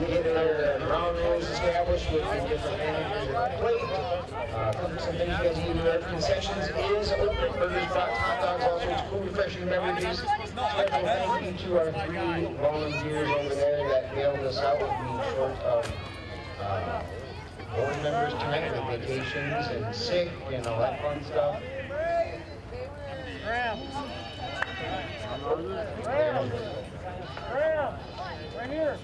get their ground rules established with the different managers at the plate. Some things you guys need to do. Concessions is open. Burgers, brats, hot dogs, all sorts of cool, refreshing beverages. Special thank you to our 3 volunteers over there that bailed us out with being short of board members tonight with vacations and sick and all that fun stuff. Right here.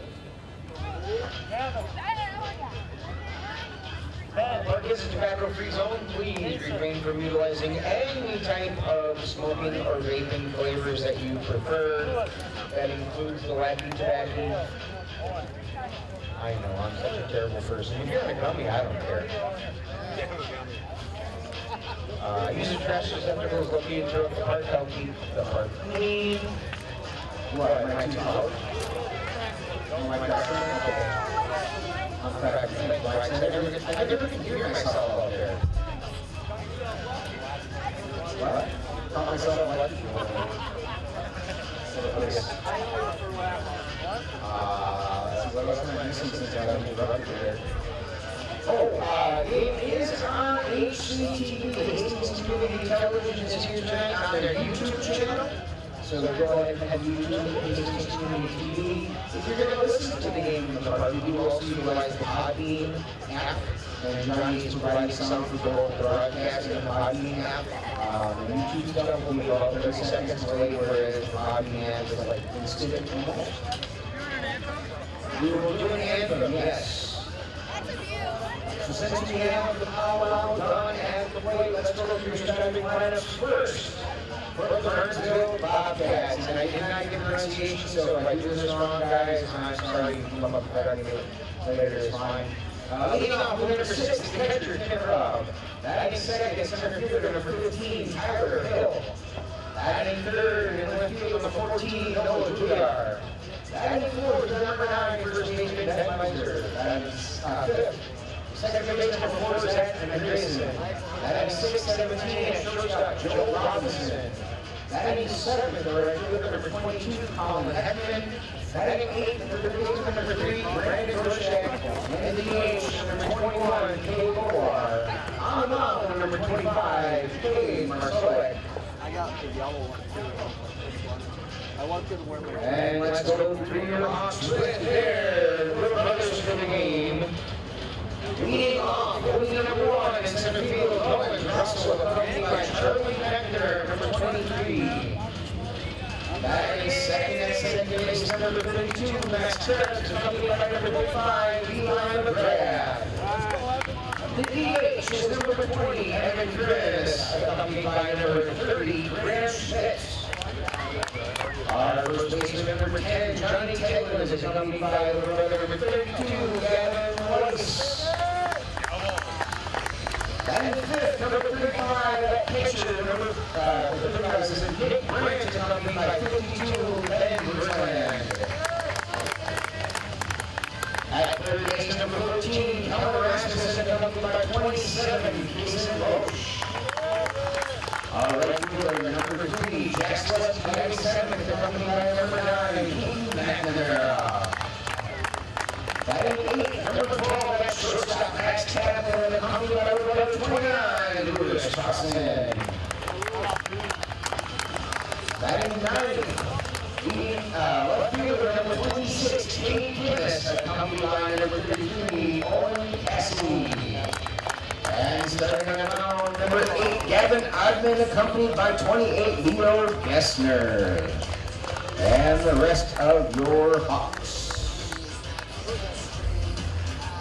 Park is a tobacco-free zone. Please refrain from utilizing any type of smoking or vaping flavors that you prefer. That includes the wacky tobacco. I know, I'm such a terrible person. If you're gonna gummy, I don't care. Use the trash receptacles located throughout the park. Help keep the park clean. What, am I too loud? Oh my God. I never can hear myself out there. What? Call myself what? It is on HCTV. Hastings Community Television is here tonight on their YouTube channel. So go ahead and YouTube Hastings Community TV. If you're going to listen to the game in the park, you do also utilize the Podbean app. And Johnny is providing sound for both the broadcast and the Podbean app. The YouTube stuff will be about 30 seconds late, whereas the Podbean app is like instant almost. We will do an anthem, yes. So since we have the powwow done at the plate, let's go through your starting lineups first. For the Burnsville Bobcats, and I did not get pronunciation, so if I do this wrong, guys, I'm sorry. You can come up with that later, it's fine. Leading off with number 6, the catcher, Tim Robb. Batting second is center fielder, number 15, Tyler Hill. Batting third in left field, number 14, Noah Judar. Batting fourth is number 9, first baseman, Ben Meiser. Batting fifth. Second base number 4 is Andreessen. Batting 6, 17 at shortstop, Joel Robinson. Batting 7th, right fielder number 22, Colin Heckman. Batting 8th, third baseman number 3, Brandon Roshak. And the DH number 21, Kay Boar. On the mound, number 25, Kay Marsolek. I got the yellow one too. I want to wear my. And let's go through your split there. Little brothers for the game. Leading off, holding number 1 in center field, Owen Russell, accompanied by Charlie Nectar, number 23. Batting second at second base, number 32, Max Trips, accompanied by number 35, Eli McGrath. The DH is number 20, Evan Chris, accompanied by number 30, Graham Schmidt. Our first baseman, number 10, Johnny Teglin, is accompanied by little brother number 32, Gavin Weiss. And fifth, number 35, that pitcher, number 35 is Nick Grant, accompanied by 52, Ben Bertrand. At third base, number 14, Keller Rasmussen, accompanied by 27, Jason Roche. Our right fielder, number 3, Jack Sletch, batting 7th, accompanied by number 9, Keaton McNamara. Batting 8th, number 12, at shortstop, Max Tappan, accompanied by number 29, Louis Fossen. Batting 9th, left fielder, number 26, Kate Guinness, accompanied by number 33, Owen Cassidy. And starting on the mound, number 8, Gavin Odman, accompanied by 28, Leo Gessner. And the rest of your Hawks.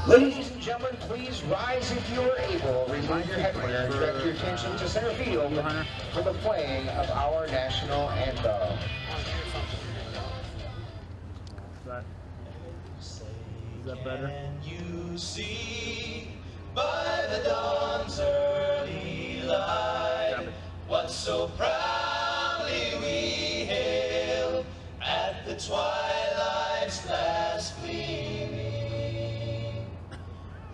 Ladies and gentlemen, please rise if you are able. Remove your headwear and direct your attention to center field for the playing of our national anthem. Is that better? Can you see by the dawn's early light what so proudly we hailed at the twilight's last gleaming,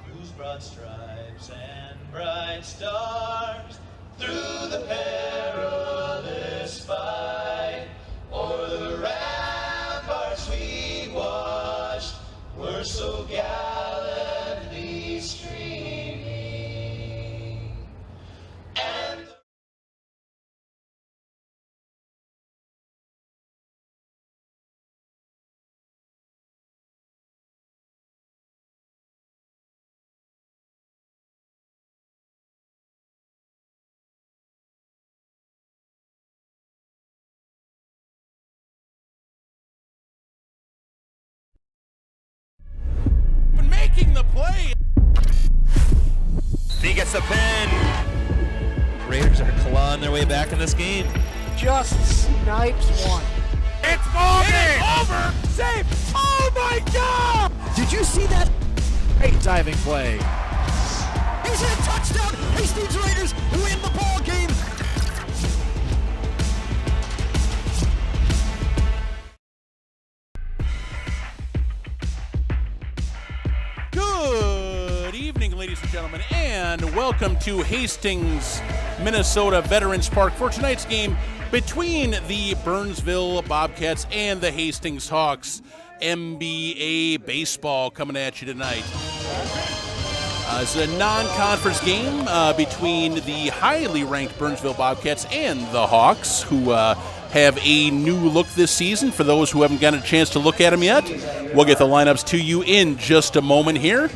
whose broad stripes and bright stars through the perilous fight o'er the ramparts we watched were so gets the pin. Raiders are clawing their way back in this game. Just snipes one. It's over! Save! Oh my God! Did you see that? Great diving play. He's hit a touchdown. Hastings Raiders win the ball game. Good evening, ladies and gentlemen, and welcome to Hastings, Minnesota Veterans Park for tonight's game between the Burnsville Bobcats and the Hastings Hawks. NBA baseball coming at you tonight. It's a non-conference game between the highly ranked Burnsville Bobcats and the Hawks, who have a new look this season. For those who haven't gotten a chance to look at them yet, we'll get the lineups to you in just a moment here.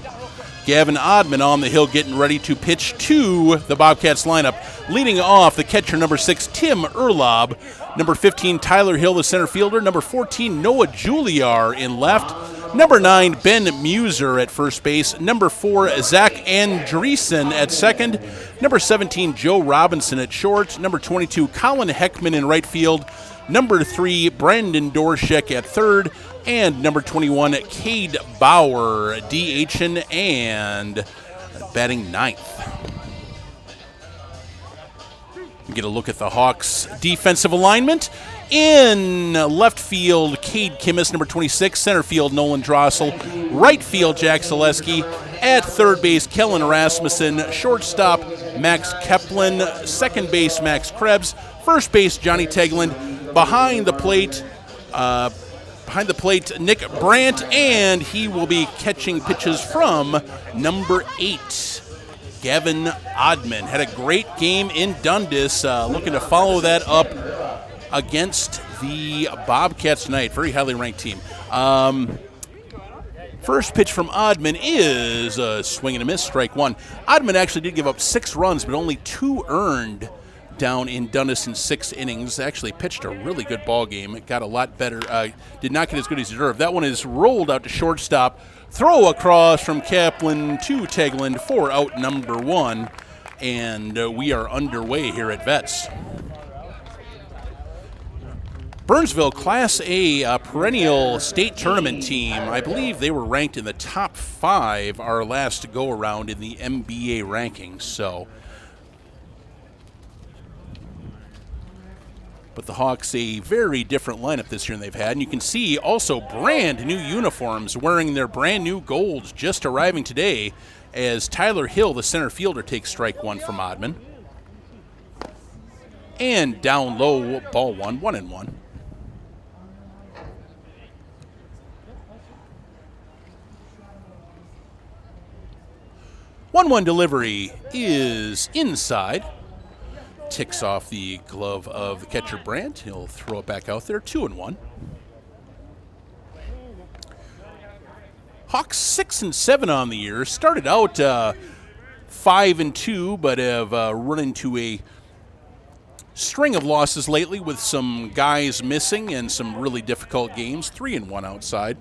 Gavin Oddman on the hill getting ready to pitch to the Bobcats lineup. Leading off, the catcher, number 6, Tim Erlob. Number 15, Tyler Hill, the center fielder. Number 14, Noah Juliar in left. Number 9, Ben Muser at first base. Number 4, Zach Andreessen at second. Number 17, Joe Robinson at short. Number 22, Colin Heckman in right field. Number 3, Brandon Dorshek at third. And number 21, Cade Bauer, DHing and batting ninth. Get a look at the Hawks' defensive alignment. In left field, Cade Kimmis, number 26. Center field, Nolan Drossel. Right field, Jack Zaleski. At third base, Kellen Rasmussen. Shortstop, Max Keplin. Second base, Max Krebs. First base, Johnny Tegland. Behind the plate, Nick Brandt, and he will be catching pitches from number 8. Gavin Oddman had a great game in Dundas, looking to follow that up against the Bobcats tonight. Very highly ranked team. First pitch from Oddman is a swing and a miss, strike one. Oddman actually did give up 6 runs, but only 2 earned down in Dundas in 6 innings. Actually pitched a really good ball game. It got a lot better. Did not get as good as he deserved. That one is rolled out to shortstop. Throw across from Kaplan to Tegland for out number 1. And we are underway here at Vets. Burnsville, Class A, perennial state tournament team. I believe they were ranked in the top 5 our last go-around in the MBA rankings. So, but the Hawks, a very different lineup this year than they've had. And you can see also brand new uniforms, wearing their brand new golds, just arriving today, as Tyler Hill, the center fielder, takes strike one from Oddman. And down low, ball one, 1-1. One delivery is inside. Ticks off the glove of the catcher Brandt. He'll throw it back out there, 2-1. Hawks 6-7 on the year. Started out 5-2, but have run into a string of losses lately with some guys missing and some really difficult games. 3-1 outside.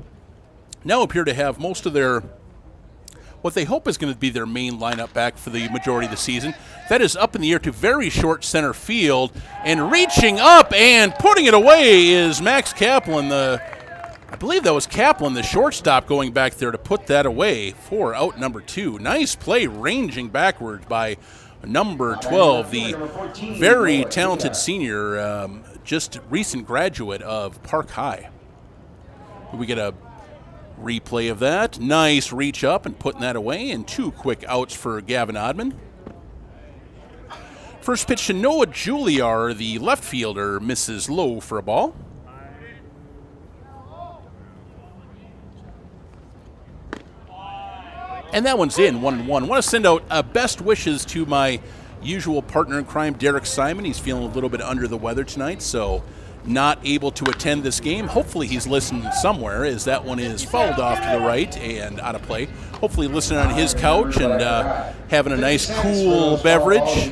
Now appear to have most of their, what they hope is going to be their main lineup back for the majority of the season. That is up in the air to very short center field, and reaching up and putting it away is Max Kaplan. I believe that was Kaplan, the shortstop, going back there to put that away for out number 2. Nice play, ranging backwards by number 12, the very talented senior, just recent graduate of Park High. We get a replay of that. Nice reach up and putting that away, and 2 quick outs for Gavin Oddman. First pitch to Noah Juliar, the left fielder, misses low for a ball. And that one's in, 1-1. I want to send out best wishes to my usual partner in crime, Derek Simon. He's feeling a little bit under the weather tonight, so not able to attend this game. Hopefully he's listening somewhere, as that one is fouled off to the right and out of play. Hopefully listening on his couch and having a nice cool beverage.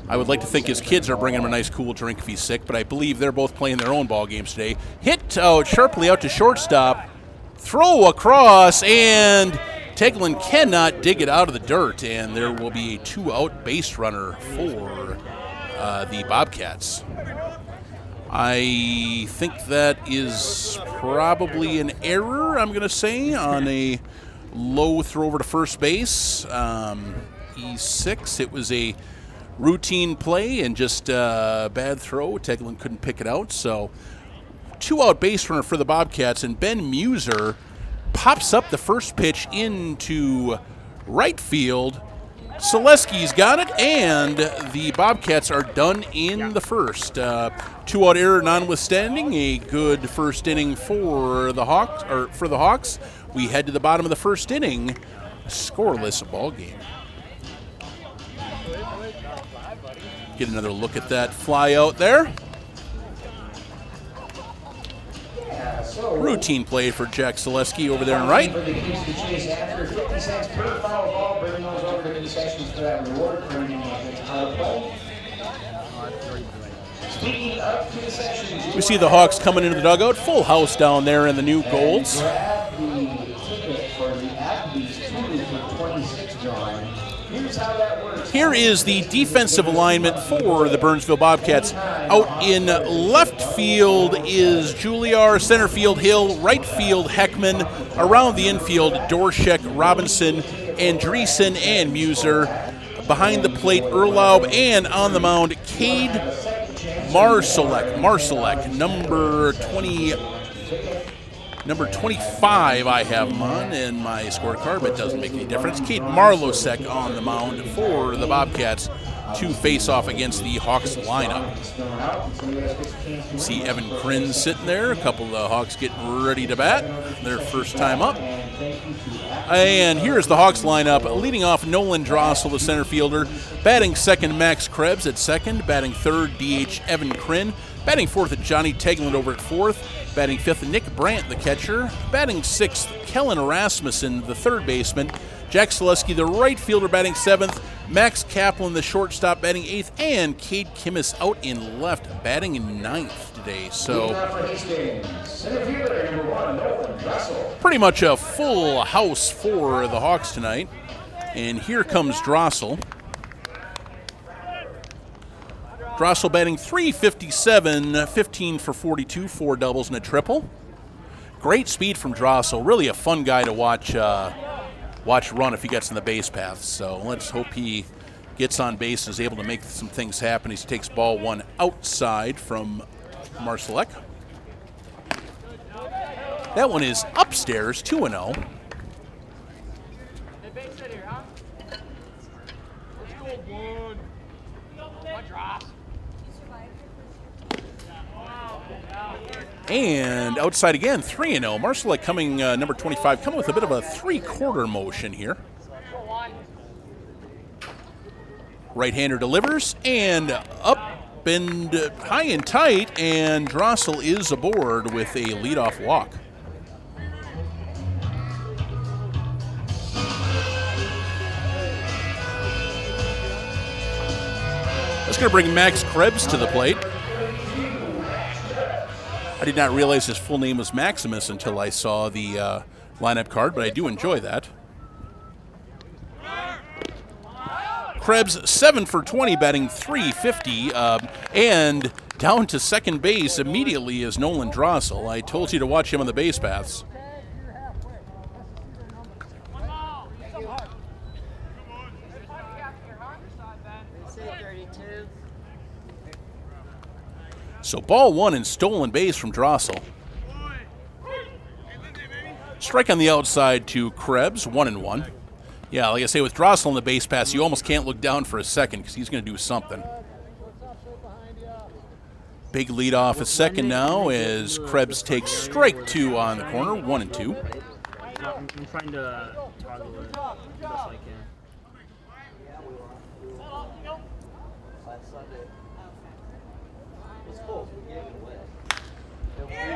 I would like to think his kids are bringing him a nice cool drink if he's sick, but I believe they're both playing their own ball games today. Hit sharply out to shortstop. Throw across, and Teglin cannot dig it out of the dirt, and there will be a 2-out base runner for the Bobcats. I think that is probably an error, I'm going to say, on a low throw over to first base. E6, it was a routine play and just a bad throw. Teglin couldn't pick it out, so 2-out base runner for the Bobcats, and Ben Muser pops up the first pitch into right field. Selesky's got it, and the Bobcats are done in the first. 2-out error notwithstanding, a good first inning for the Hawks. We head to the bottom of the first inning, scoreless ball game. Get another look at that fly out there. Routine play for Jack Selesky over there in right. After 50 cents per foul ball, bring those over to concessions for that reward. Speaking of concessions, we see the Hawks coming into the dugout. Full house down there in the new Golds. grab the ticket for the Applebee's 2 for 26, John. Here's how that works. Here is the defensive alignment for the Burnsville Bobcats. Out in left field is Juliar, center field Hill, right field Heckman, around the infield Dorshek, Robinson, Andreessen, and Muser. Behind the plate Erlaub, and on the mound Cade Marsalek, number 25 I have him on in my scorecard, but it doesn't make any difference. Cade Marlosek on the mound for the Bobcats to face off against the Hawks lineup. See Evan Kryn sitting there. A couple of the Hawks getting ready to bat. Their first time up. And here's the Hawks lineup. Leading off Nolan Drossel, the center fielder. Batting second, Max Krebs at second. Batting third, DH Evan Kryn. Batting fourth, Johnny Teglin over at fourth. Batting fifth, Nick Brandt, the catcher. Batting sixth, Kellen Rasmussen, the third baseman. Jack Selesky, the right fielder, batting seventh. Max Kaplan, the shortstop, batting eighth. And Cade Kimmis out in left, batting in ninth today. So pretty much a full house for the Hawks tonight. And here comes Drossel. Drossel batting .357, 15 for 42, 4 doubles and a triple. Great speed from Drossel. Really a fun guy to watch run if he gets in the base path. So let's hope he gets on base and is able to make some things happen. He takes ball one outside from Marsalek. That one is upstairs, 2-0. And outside again, 3-0. Marsalek coming, number 25, coming with a bit of a three-quarter motion here. Right-hander delivers, and up and high and tight, and Drossel is aboard with a leadoff walk. That's going to bring Max Krebs to the plate. I did not realize his full name was Maximus until I saw the lineup card, but I do enjoy that. Krebs 7 for 20, batting .350, and down to second base immediately is Nolan Drossel. I told you to watch him on the base paths. So ball one and stolen base from Drossel. Strike on the outside to Krebs, 1-1. Yeah, like I say, with Drossel on the base pass, you almost can't look down for a second because he's going to do something. Big lead off a second now as Krebs takes strike two on the corner, 1-2. I'm trying to toggle it best I can.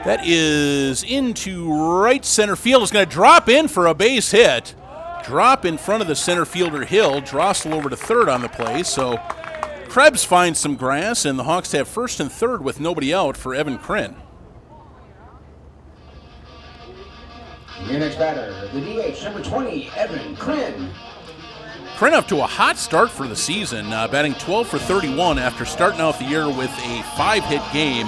That is into right center field. It's going to drop in for a base hit. Drop in front of the center fielder Hill. Drossel over to third on the play. So Krebs finds some grass, and the Hawks have first and third with nobody out for Evan Kryn. Your next batter, the DH, number 20, Evan Kryn. Kryn up to a hot start for the season, batting 12 for 31 after starting out the year with a 5-hit game,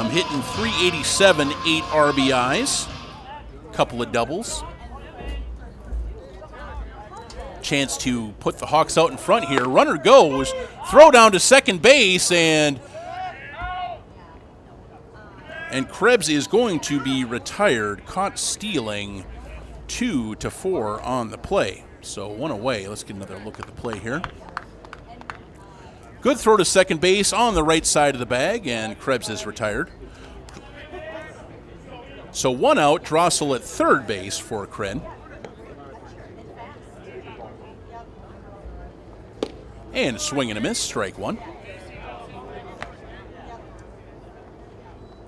hitting .387, 8 RBIs, couple of doubles. Chance to put the Hawks out in front here. Runner goes, throw down to second base, and Krebs is going to be retired, caught stealing 2-4 on the play. So one away. Let's get another look at the play here. Good throw to second base on the right side of the bag, and Krebs is retired. So one out, Drossel at third base for Kryn. And swing and a miss, strike one.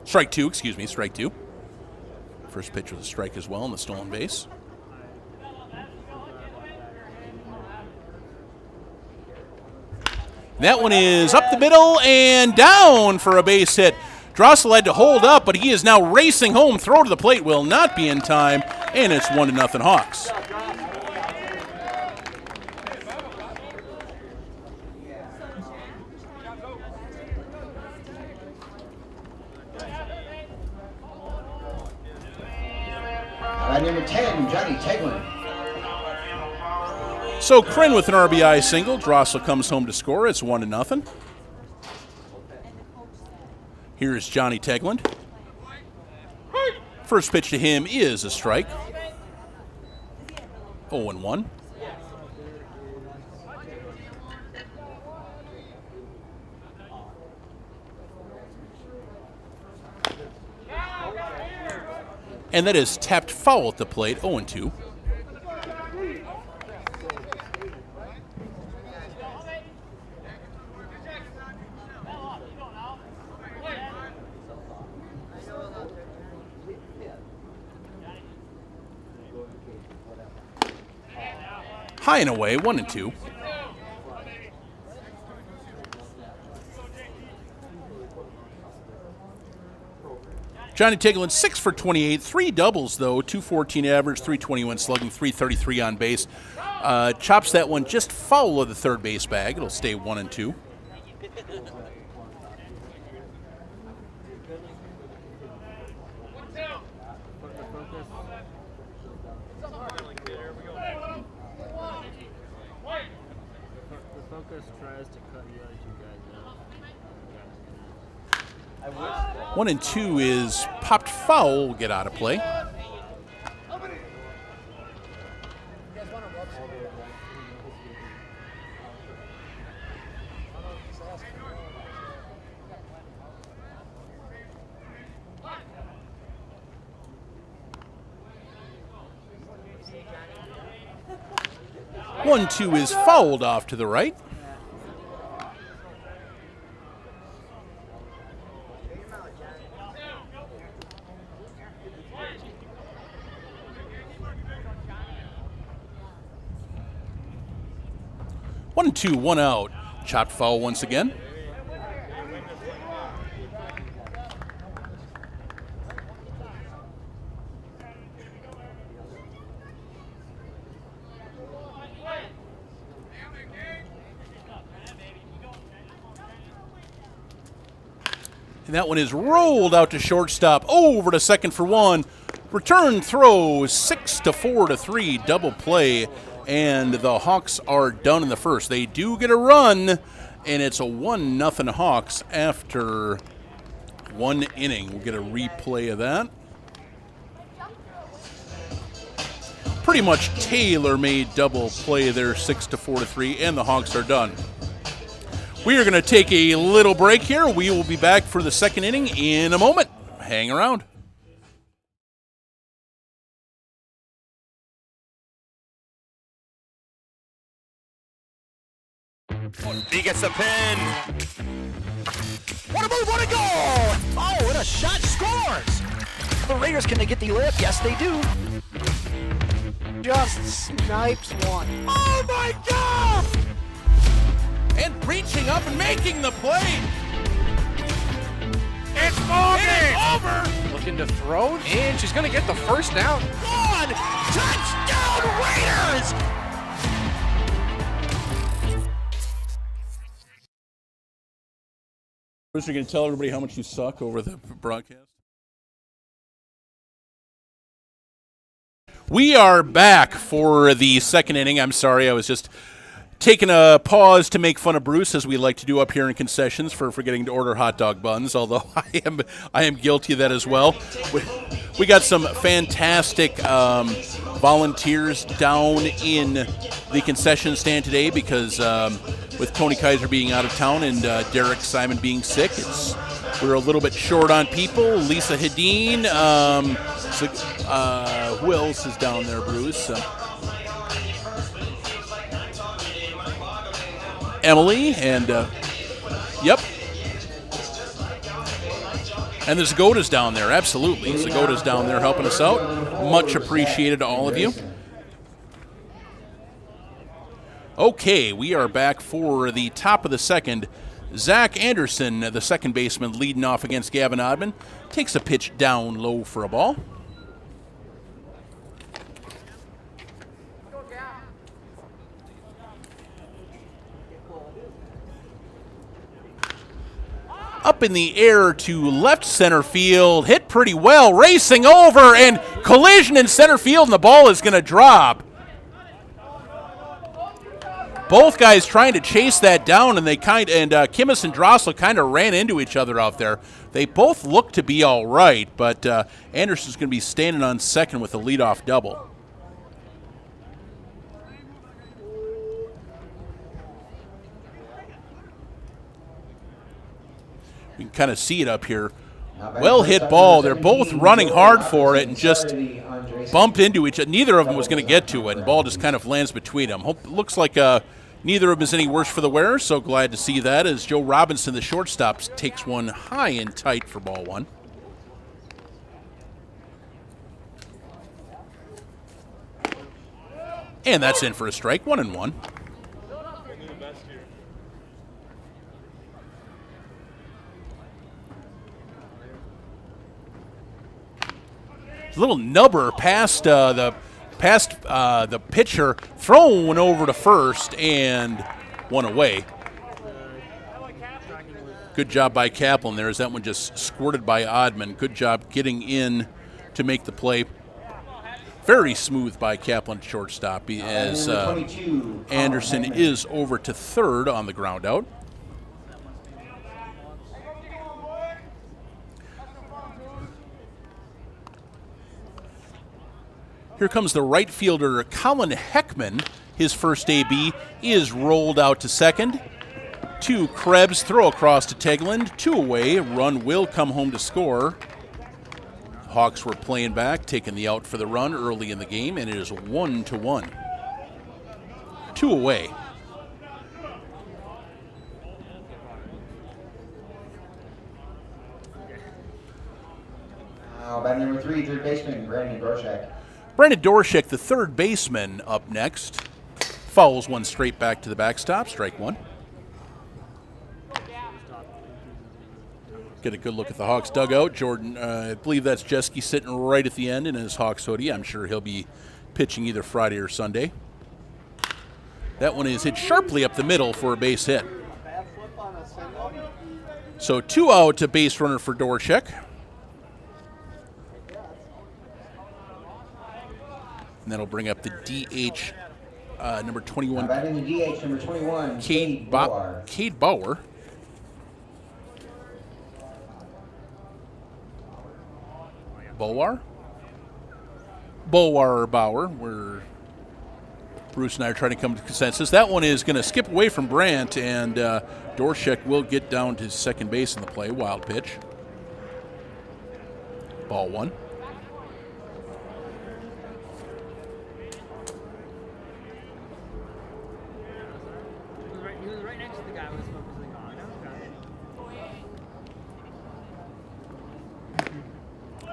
Strike two. First pitch was a strike as well on the stolen base. That one is up the middle and down for a base hit. Drossel had to hold up, but he is now racing home. Throw to the plate will not be in time, and it's 1-0 Hawks. Number 10, Johnny Teglin. So Kryn with an RBI single. Drossel comes home to score. It's 1-0. Here's Johnny Teglin. First pitch to him is a strike. 0-1. And that is tapped foul at the plate, 0-2. High and away, 1-2. Johnny Teglin, 6 for 28, 3 doubles though, 214 average, 321 slugging, 333 on base. Chops that one just foul of the third base bag. It'll stay 1-2. Tries to cut you guys out. 1-2 is popped foul. Will get out of play. One-two is fouled off to the right. One, two, one out. Chopped foul once again. And that one is rolled out to shortstop, over to second for one. Return throw, 6-4-3, double play. And the Hawks are done in the first. They do get a run, and it's a 1-0 Hawks after one inning. We'll get a replay of that. Pretty much tailor-made double play there, 6-4-3, and the Hawks are done. We are going to take a little break here. We will be back for the second inning in a moment. Hang around. He gets the pin. What a move, what a goal! Oh, what a shot, scores! The Raiders, can they get the lip? Yes, they do. Just snipes one. Oh my God! And reaching up and making the play. It's ball game! It's over. Look looking to throw, and she's going to get the first down. Gone! Touchdown Raiders! Bruce, you're going to tell everybody how much you suck over the broadcast? We are back for the second inning. I'm sorry, I was just taking a pause to make fun of Bruce, as we like to do up here in concessions, for forgetting to order hot dog buns, although I am guilty of that as well. We got some fantastic volunteers down in the concession stand today because with Tony Kaiser being out of town and Derek Simon being sick, we're a little bit short on people. Lisa Hedin, who else is down there, Bruce? Emily, and yep. And the Zagoda's down there, absolutely. Zagoda's down there helping us out. Much appreciated to all of you. Okay, we are back for the top of the second. Zach Anderson, the second baseman, leading off against Gavin Odman, takes a pitch down low for a ball. Up in the air to left center field, hit pretty well, racing over, and collision in center field, and the ball is going to drop. Both guys trying to chase that down, and Kimmis and Drossel kind of ran into each other out there. They both look to be all right, but Anderson's going to be standing on second with a leadoff double. You can kind of see it up here. Well hit ball. They're both running hard for it and just bumped into each other. Neither of them was going to get to it, and ball just kind of lands between them. Looks like neither of them is any worse for the wearer, so glad to see that as Joe Robinson, the shortstop, takes one high and tight for ball one. And that's in for a strike, 1-1. A little nubber past the pitcher, thrown over to first and one away. Good job by Kaplan there, as that one just squirted by Odman. Good job getting in to make the play. Very smooth by Kaplan shortstop, as Anderson is over to third on the ground out. Here comes the right fielder, Colin Heckman. His first AB is rolled out to second. To Krebs, throw across to Tegland. 2 away, run will come home to score. Hawks were playing back, taking the out for the run early in the game, and it is 1-1. 2 away. Batting number 3, third baseman, Brandon Dorshak. Brendan Dorshak, the third baseman, up next. Fouls one straight back to the backstop, strike one. Get a good look at the Hawks dugout. Jordan, I believe that's Jeske sitting right at the end in his Hawks hoodie. I'm sure he'll be pitching either Friday or Sunday. That one is hit sharply up the middle for a base hit. So 2 out to base runner for Dorshak. And that'll bring up the DH number 21. Batting the DH number 21, Cade Bauer. Bulwar or Bauer, where Bruce and I are trying to come to consensus. That one is going to skip away from Brandt, and Dorshak will get down to second base in the play. Wild pitch. Ball one.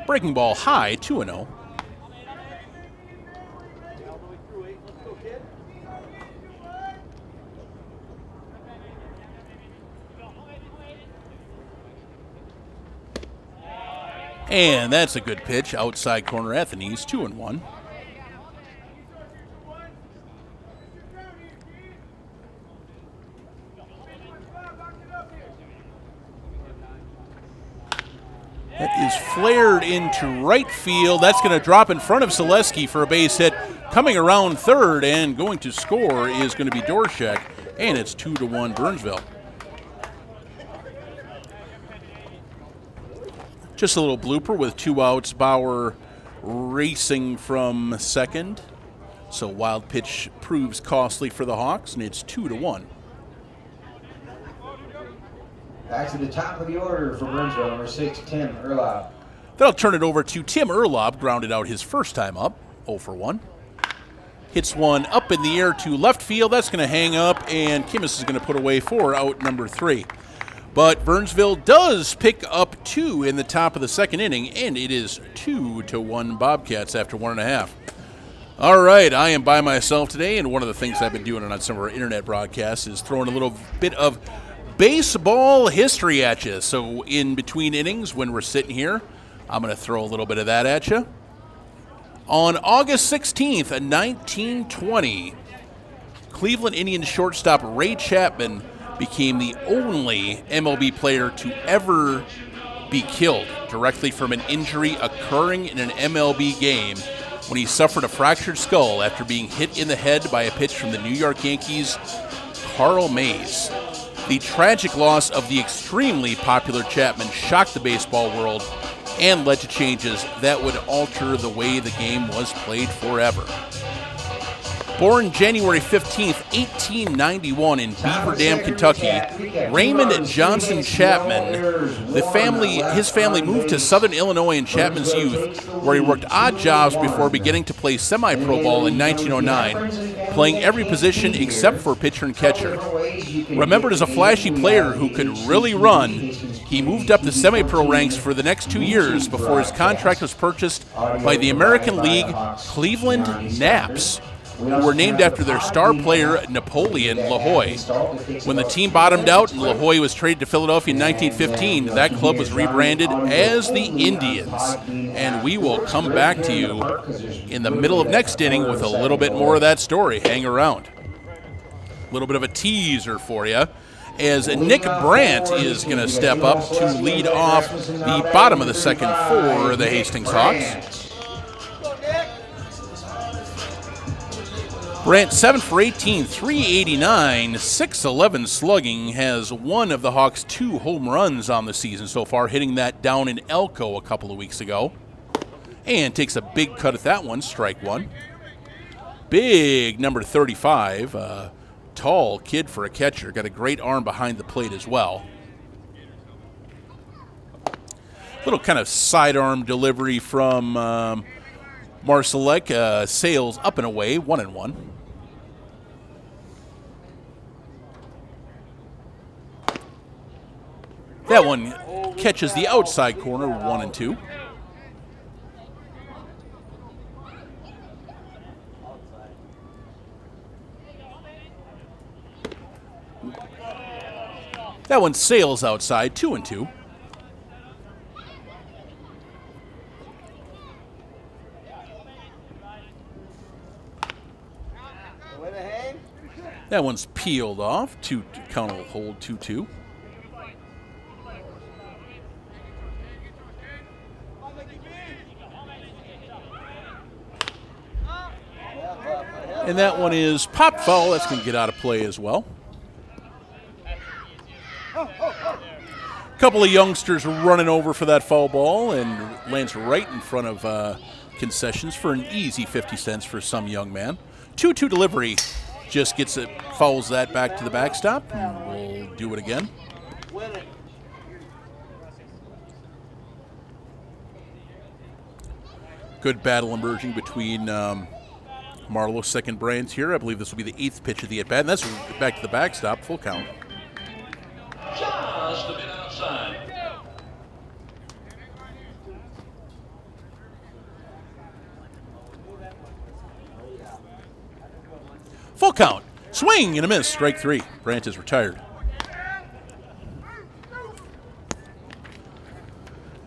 Breaking ball high, 2-0. And that's a good pitch. Outside corner at the knees, 2-1. That is flared into right field. That's going to drop in front of Selesky for a base hit. Coming around third and going to score is going to be Dorshek, and it's 2-1 Burnsville. Just a little blooper with 2 outs. Bauer racing from second. So wild pitch proves costly for the Hawks, and it's 2-1. Back to the top of the order for Burnsville, number 6, Tim Erlob. Then I'll turn it over to Tim Erlob, grounded out his first time up, 0 for 1. Hits one up in the air to left field. That's going to hang up, and Kimmis is going to put away for out number 3. But Burnsville does pick up 2 in the top of the second inning, and it is 2-1 Bobcats after 1.5. All right, I am by myself today, and one of the things I've been doing on some of our internet broadcasts is throwing a little bit of baseball history at you. So in between innings, when we're sitting here, I'm going to throw a little bit of that at you. On August 16th, 1920, Cleveland Indians shortstop Ray Chapman became the only MLB player to ever be killed directly from an injury occurring in an MLB game when he suffered a fractured skull after being hit in the head by a pitch from the New York Yankees' Carl Mays. The tragic loss of the extremely popular Chapman shocked the baseball world and led to changes that would alter the way the game was played forever. Born January 15th, 1891 in Beaver Dam, Kentucky, Raymond Johnson Chapman, his family moved to southern Illinois in Chapman's youth, where he worked odd jobs before beginning to play semi-pro ball in 1909, playing every position except for pitcher and catcher. Remembered as a flashy player who could really run, he moved up the semi-pro ranks for the next 2 years before his contract was purchased by the American League Cleveland Naps, who were named after their star player Napoleon LaHoy. When the team bottomed out and LaHoy was traded to Philadelphia in 1915, that club was rebranded as the Indians. And we will come back to you in the middle of next inning with a little bit more of that story. Hang around. A little bit of a teaser for you, as Nick Brandt is going to step up to lead off the bottom of the second for the Hastings Hawks. Brandt 7 for 18, 389, 611 slugging, has one of the Hawks' 2 home runs on the season so far, hitting that down in Elko a couple of weeks ago. And takes a big cut at that one, strike one. Big number 35, tall kid for a catcher, got a great arm behind the plate as well. Little kind of sidearm delivery from Marsalek, sails up and away, 1-1. That one catches the outside corner, 1-2. That one sails outside, 2-2. That one's peeled off. Count will hold 2-2. And that one is pop foul. That's going to get out of play as well. A couple of youngsters running over for that foul ball, and lands right in front of concessions for an easy 50 cents for some young man. 2-2 delivery. Just gets it, fouls that back to the backstop, and we'll do it again. Good battle emerging between Marlowe, second Brandt here. I believe this will be the 8th pitch of the at-bat, and that's back to the backstop, full count. Just a bit outside. Full count. Swing and a miss. Strike 3. Brandt is retired.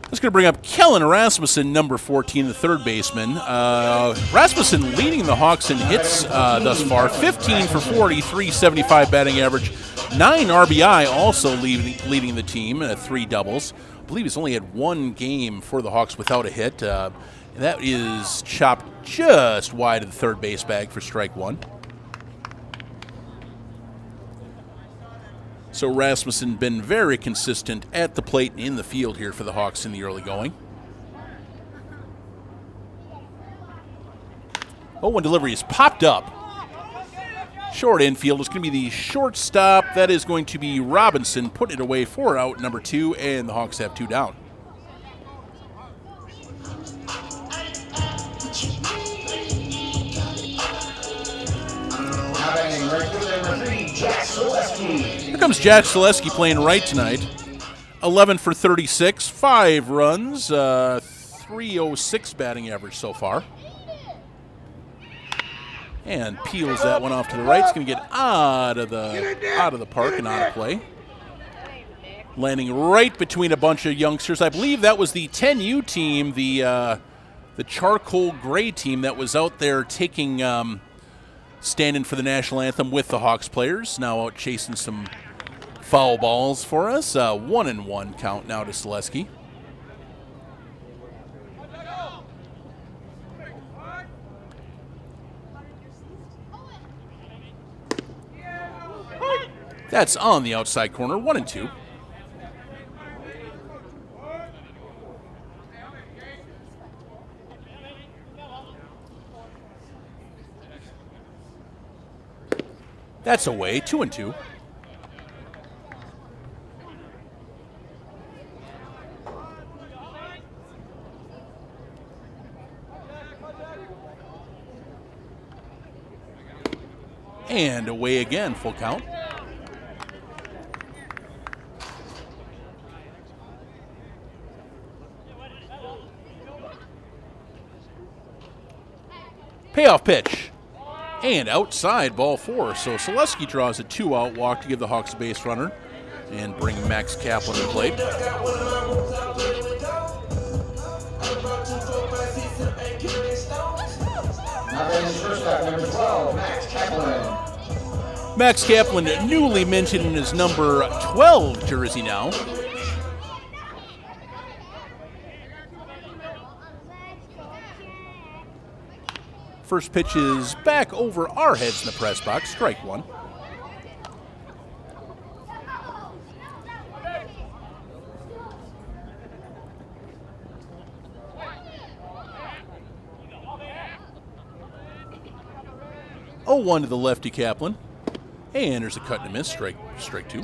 Let's That's going to bring up Kellen Rasmussen, number 14, the third baseman. Rasmussen leading the Hawks in hits thus far, 15 for 40, 375 batting average, 9 RBI, also leading the team, 3 doubles. I believe he's only had 1 game for the Hawks without a hit. And that is chopped just wide of the third base bag for strike 1. So Rasmussen been very consistent at the plate and in the field here for the Hawks in the early going. 0-1 delivery is popped up. Short infield is going to be the shortstop. That is going to be Robinson. Put it away for out number 2, and the Hawks have 2 down. Here comes Jack Selesky playing right tonight. 11 for 36, 5 runs, 306 batting average so far. And peels that one off to the right. It's going to get out of the park and out of play. Landing right between a bunch of youngsters. I believe that was the 10U team, the charcoal gray team that was out there taking standing for the national anthem with the Hawks players. Now out chasing some foul balls for us. 1-1 count now to Selesky. That's on the outside corner, 1-2. That's away, 2-2. And away again, full count. Payoff pitch. And outside, ball 4. So Selesky draws a 2-out walk to give the Hawks a base runner and bring Max Kaplan to the plate. Max Kaplan newly minted in his number 12 jersey now. First pitch is back over our heads in the press box, strike 1. Oh, 1 to the lefty Kaplan. And there's a cut and a miss, strike 2.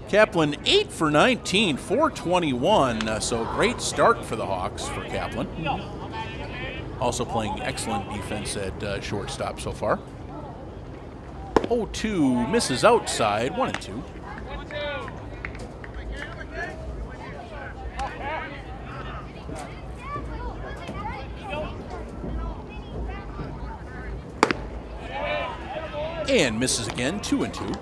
Kaplan 8 for 19, 421. So great start for the Hawks for Kaplan. Also playing excellent defense at shortstop so far. 0-2 misses outside, 1-2. And misses again, 2-2.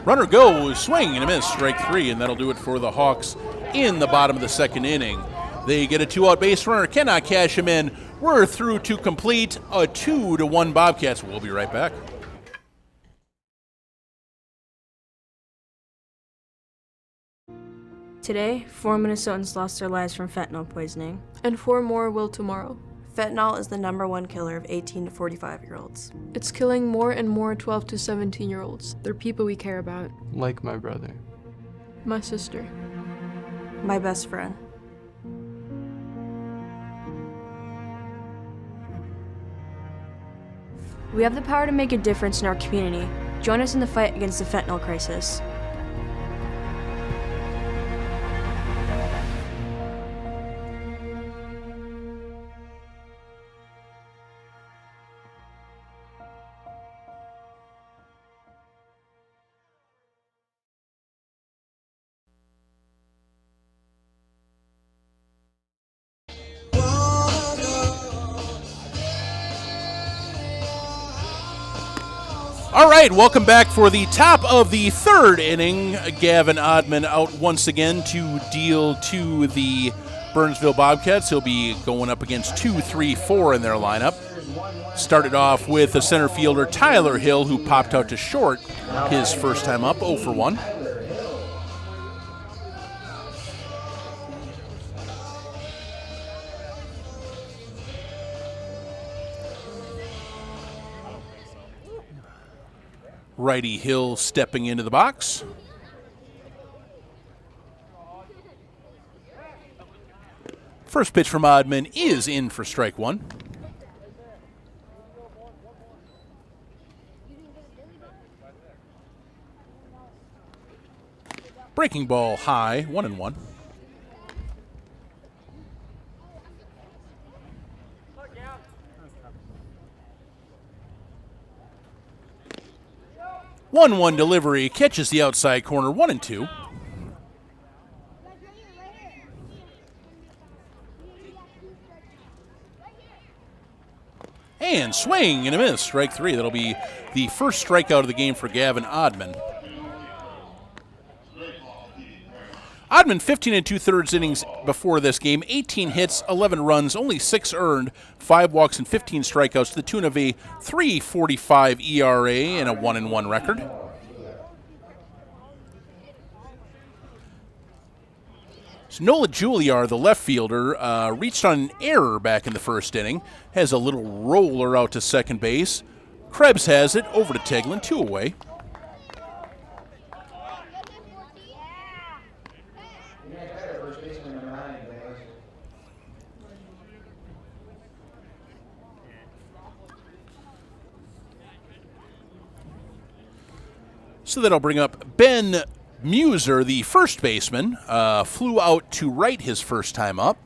Runner goes, swing and a miss, strike 3, and that'll do it for the Hawks in the bottom of the second inning. They get a 2-out base runner, cannot cash him in. We're through to complete, a 2-1 Bobcats. We'll be right back. Today, 4 Minnesotans lost their lives from fentanyl poisoning. And 4 more will tomorrow. Fentanyl is the #1 killer of 18 to 45-year-olds. It's killing more and more 12 to 17-year-olds. They're people we care about. Like my brother. My sister. My best friend. We have the power to make a difference in our community. Join us in the fight against the fentanyl crisis. All right, welcome back for the top of the third inning. Gavin Oddman out once again to deal to the Burnsville Bobcats. He'll be going up against 2, 3, 4 in their lineup. Started off with the center fielder Tyler Hill, who popped out to short his first time up, 0 for 1. Righty Hill stepping into the box. First pitch from Oddman is in for strike one. Breaking ball high, 1-1. One delivery catches the outside corner, 1-2. And swing and a miss, strike three. That'll be the first strikeout of the game for Gavin Oddman. Oddman, 15 2/3 innings before this game, 18 hits, 11 runs, only 6 earned, 5 walks and 15 strikeouts to the tune of a 3.45 ERA and a 1-1 record. So Nola Juliar, the left fielder, reached on an error back in the first inning, has a little roller out to second base. Krebs has it over to Teglin, 2 away. So that'll bring up Ben Muser, the first baseman, flew out to right his first time up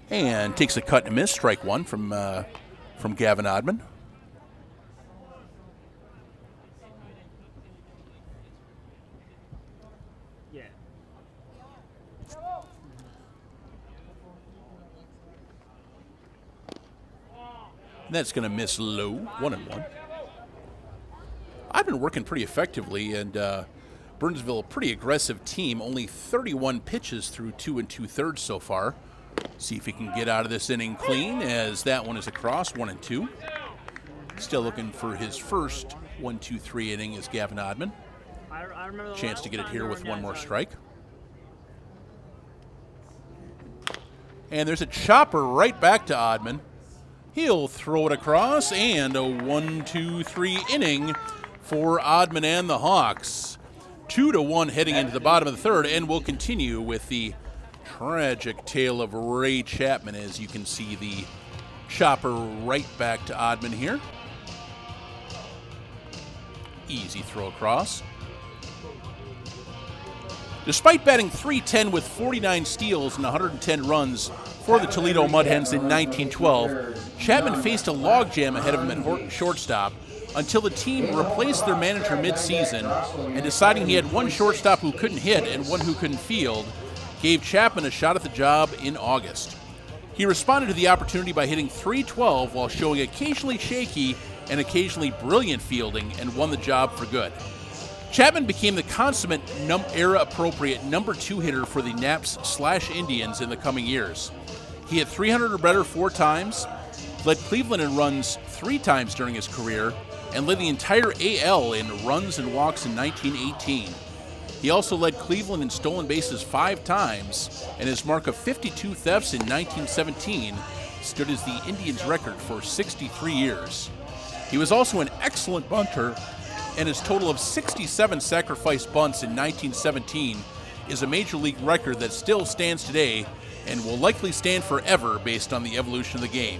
and takes a cut and miss, strike one from Gavin Oddman. That's going to miss low, 1-1. I've been working pretty effectively, and Burnsville, a pretty aggressive team, only 31 pitches through 2 2/3 so far. See if he can get out of this inning clean, as that one is across, 1-2. Still looking for his first 1-2-3 inning is Gavin Oddman. Chance to get it here with one more strike. And there's a chopper right back to Oddman. He'll throw it across, and a 1-2-3 inning for Oddman and the Hawks. 2-1 heading into the bottom of the third, and we'll continue with the tragic tale of Ray Chapman, as you can see the chopper right back to Oddman here. Easy throw across. Despite batting .310 with 49 steals and 110 runs for the Toledo Mudhens in 1912, Chapman faced a logjam ahead of him at shortstop until the team replaced their manager mid-season, and deciding he had one shortstop who couldn't hit and one who couldn't field, gave Chapman a shot at the job in August. He responded to the opportunity by hitting .312 while showing occasionally shaky and occasionally brilliant fielding, and won the job for good. Chapman became the consummate era-appropriate number 2 hitter for the Naps/Indians in the coming years. He hit .300 or better 4 times, led Cleveland in runs 3 times during his career, and led the entire AL in runs and walks in 1918. He also led Cleveland in stolen bases 5 times, and his mark of 52 thefts in 1917 stood as the Indians' record for 63 years. He was also an excellent bunter, and his total of 67 sacrifice bunts in 1917 is a major league record that still stands today and will likely stand forever based on the evolution of the game.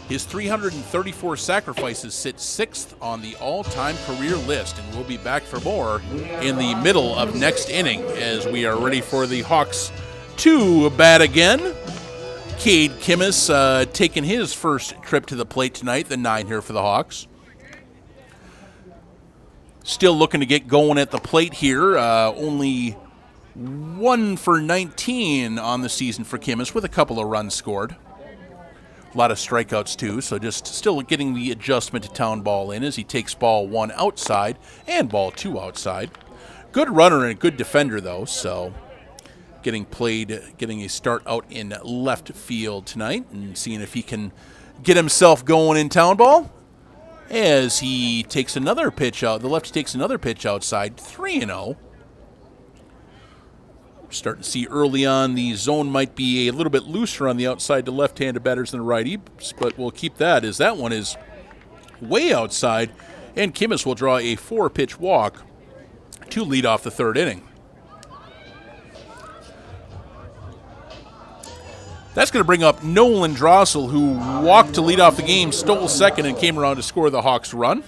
His 334 sacrifices sit 6th on the all-time career list, and we'll be back for more in the middle of next inning as we are ready for the Hawks to bat again. Cade Kimmis taking his first trip to the plate tonight, the 9 here for the Hawks. Still looking to get going at the plate here. Only 1 for 19 on the season for Kimmis with a couple of runs scored. A lot of strikeouts too, so just still getting the adjustment to town ball in as he takes ball 1 outside and ball 2 outside. Good runner and a good defender though, so getting a start out in left field tonight and seeing if he can get himself going in town ball as he takes another pitch out. The lefty takes another pitch outside, 3-0. Starting to see early on the zone might be a little bit looser on the outside to left-handed batters than the righty, but we'll keep that as that one is way outside, and Kimmis will draw a 4-pitch walk to lead off the 3rd inning. That's going to bring up Nolan Drossel, who walked to lead off the game, stole second, and came around to score the Hawks' run.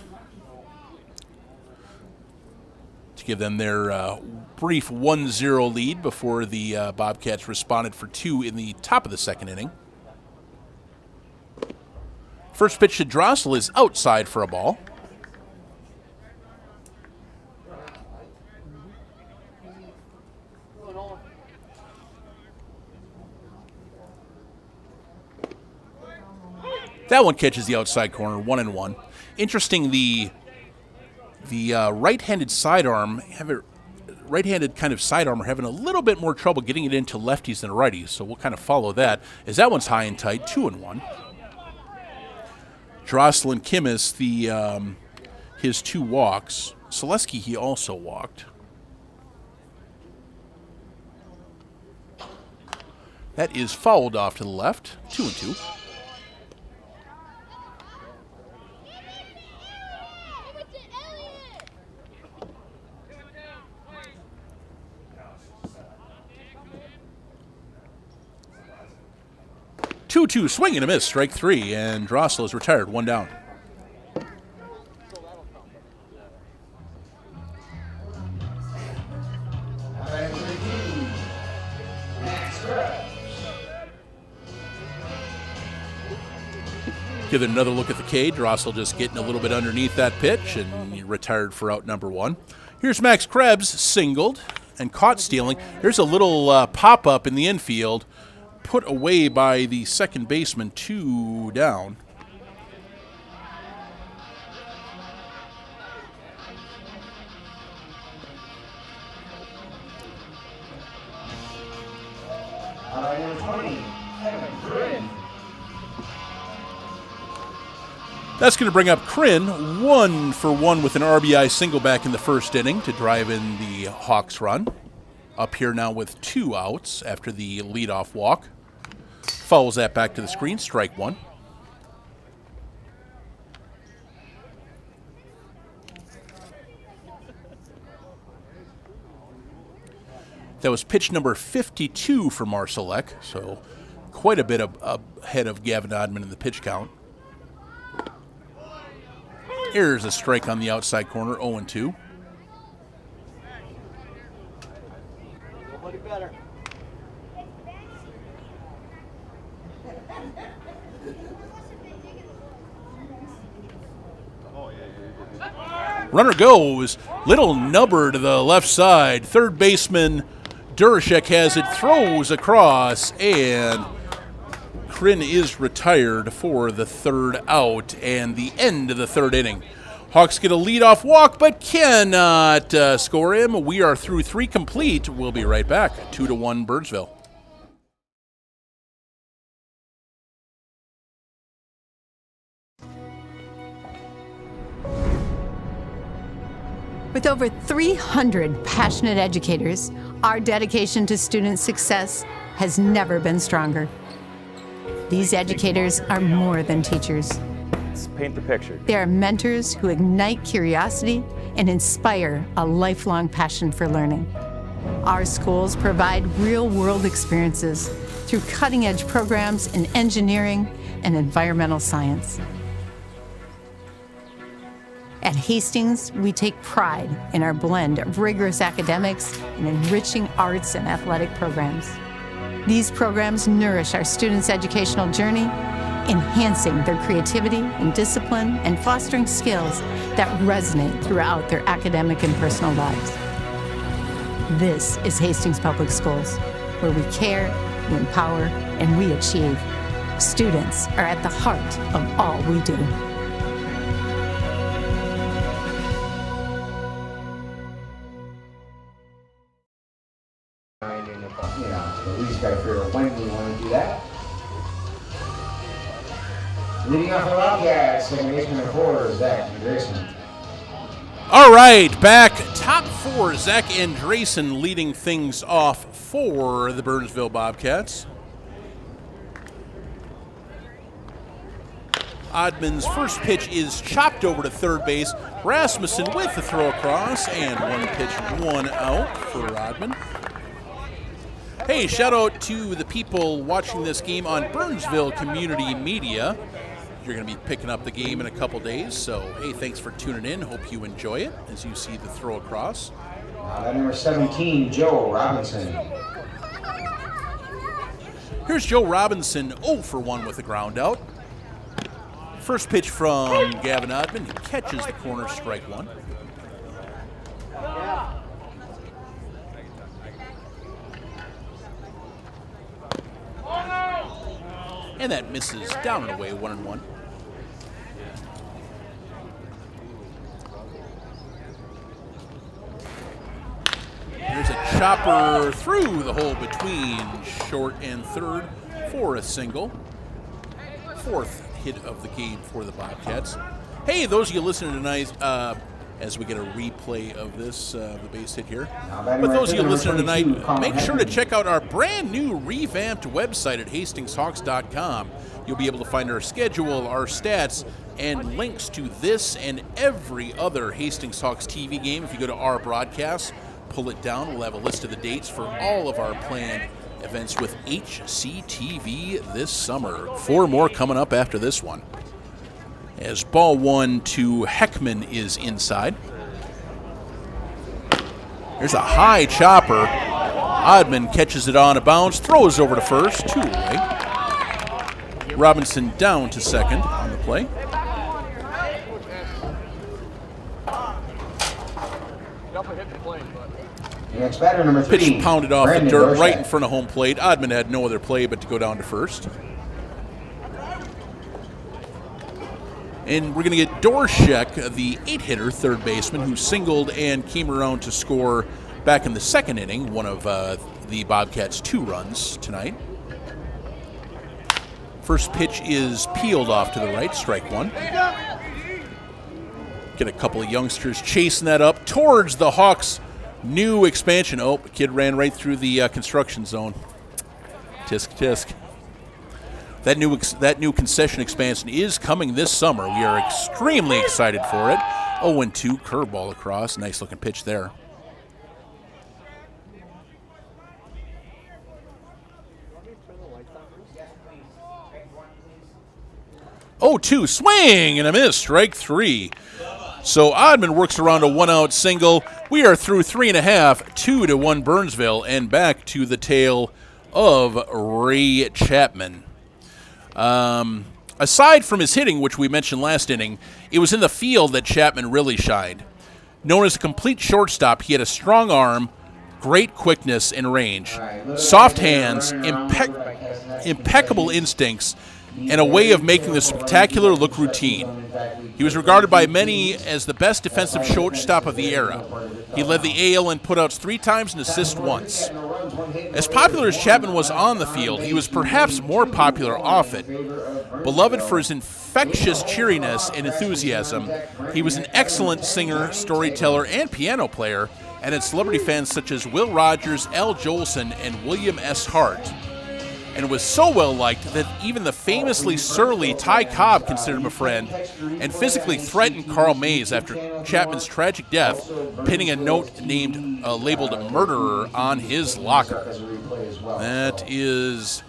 To give them their brief 1-0 lead before the Bobcats responded for 2 in the top of the 2nd inning. First pitch to Drossel is outside for a ball. That one catches the outside corner, 1-1. Interesting, the right-handed sidearm, right-handed kind of sidearm are having a little bit more trouble getting it into lefties than righties, so we'll kind of follow that as that one's high and tight, 2-1. Drossel and Kimmis, his 2 walks. Selesky, he also walked. That is fouled off to the left, 2-2. Two, swing and a miss, strike 3, and Drossel is retired, 1 down. Give it another look at the K. Drossel just getting a little bit underneath that pitch, and he retired for out number 1. Here's Max Krebs, singled and caught stealing. There's a little pop-up in the infield, put away by the second baseman, 2 down. That's going to bring up Kryn, 1 for 1 with an RBI single back in the 1st inning to drive in the Hawks run. Up here now with 2 outs after the leadoff walk. Fouls that back to the screen, strike 1. That was pitch number 52 for Marsalek, so quite a bit ahead of Gavin Odman in the pitch count. Here's a strike on the outside corner, 0-2. Runner goes, little nubber to the left side. Third baseman Durashek has it, throws across, and Kryn is retired for the 3rd out and the end of the 3rd inning. Hawks get a leadoff walk, but cannot score him. We are through 3 complete. We'll be right back. 2-1 Burnsville. With over 300 passionate educators, our dedication to student success has never been stronger. These educators are more than teachers. Let's paint the picture. They are mentors who ignite curiosity and inspire a lifelong passion for learning. Our schools provide real-world experiences through cutting-edge programs in engineering and environmental science. At Hastings, we take pride in our blend of rigorous academics and enriching arts and athletic programs. These programs nourish our students' educational journey, enhancing their creativity and discipline and fostering skills that resonate throughout their academic and personal lives. This is Hastings Public Schools, where we care, we empower, and we achieve. Students are at the heart of all we do. We just got to figure out when we want to do that. Leading off the Bobcats, second baseman number 4, Zach Andreessen. All right, back top 4, Zach Andreessen leading things off for the Burnsville Bobcats. Oddman's first pitch is chopped over to third base. Rasmussen with the throw across, and 1 pitch, 1 out for Oddman. Hey, shout out to the people watching this game on Burnsville Community Media. You're going to be picking up the game in a couple days, so hey, thanks for tuning in. Hope you enjoy it as you see the throw across. That number 17, Joe Robinson. Here's Joe Robinson, 0 for 1 with a ground out. First pitch from Gavin Oddman. He catches the corner, strike 1. And that misses down and away, 1-1. There's a chopper through the hole between short and third for a single. 4th hit of the game for the Bobcats. Hey, those of you listening tonight, as we get a replay of this, the base hit here. But those of you listening tonight, make sure to check out our brand new revamped website at hastingshawks.com. You'll be able to find our schedule, our stats, and links to this and every other Hastings Hawks TV game. If you go to our broadcast, pull it down, we'll have a list of the dates for all of our planned events with HCTV this summer. 4 more coming up after this one. As ball 1 to Heckman is inside. There's a high chopper. Oddman catches it on a bounce, throws over to first, 2 away. Robinson down to second on the play. Next batter, number 3. Pitch pounded off the Brandon dirt Dorshak. right in front of home plate. Oddman had no other play but to go down to first. And we're going to get Dorshak, the 8-hitter, third baseman, who singled and came around to score back in the second inning, one of the Bobcats' 2 runs tonight. First pitch is peeled off to the right, strike 1. Get a couple of youngsters chasing that up towards the Hawks' new expansion. Oh, the kid ran right through the construction zone. Tisk, tisk. That new concession expansion is coming this summer. We are extremely excited for it. 0-2, curveball across. Nice looking pitch there. 0-2, swing and a miss, strike 3. So Oddman works around a 1-out single. We are through 3.5, 2-1 Burnsville, and back to the tale of Ray Chapman. Aside from his hitting, which we mentioned last inning, it was in the field that Chapman really shined. Known as a complete shortstop, he had a strong arm, great quickness and range, soft hands, impeccable instincts, and a way of making the spectacular look routine. He was regarded by many as the best defensive shortstop of the era. He led the AL in putouts 3 times and assists once. As popular as Chapman was on the field, he was perhaps more popular off it. Beloved for his infectious cheeriness and enthusiasm, he was an excellent singer, storyteller, and piano player, and had celebrity fans such as Will Rogers, Al Jolson, and William S. Hart. And was so well liked that even the famously surly Ty Cobb considered him a friend and physically threatened Carl Mays after Chapman's tragic death, pinning a note labeled "murderer" on his locker. That is.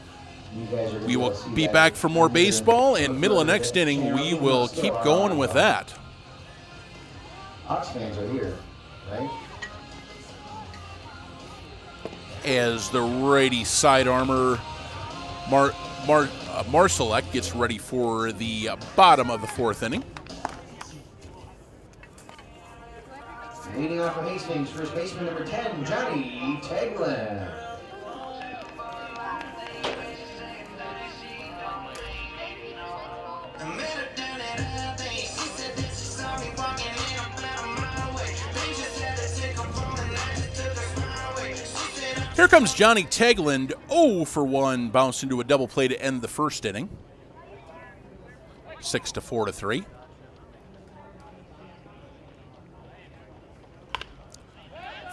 We will be back for more baseball, and middle of next inning, we will keep going with that. Hawks fans are here, right? As the righty side armor Marsalek gets ready for the bottom of the 4th inning. Leading off for Hastings, first baseman number 10, Johnny Taglin. Here comes Johnny Tagland, 0 for 1, bounced into a double play to end the first inning. 6 to 4 to 3.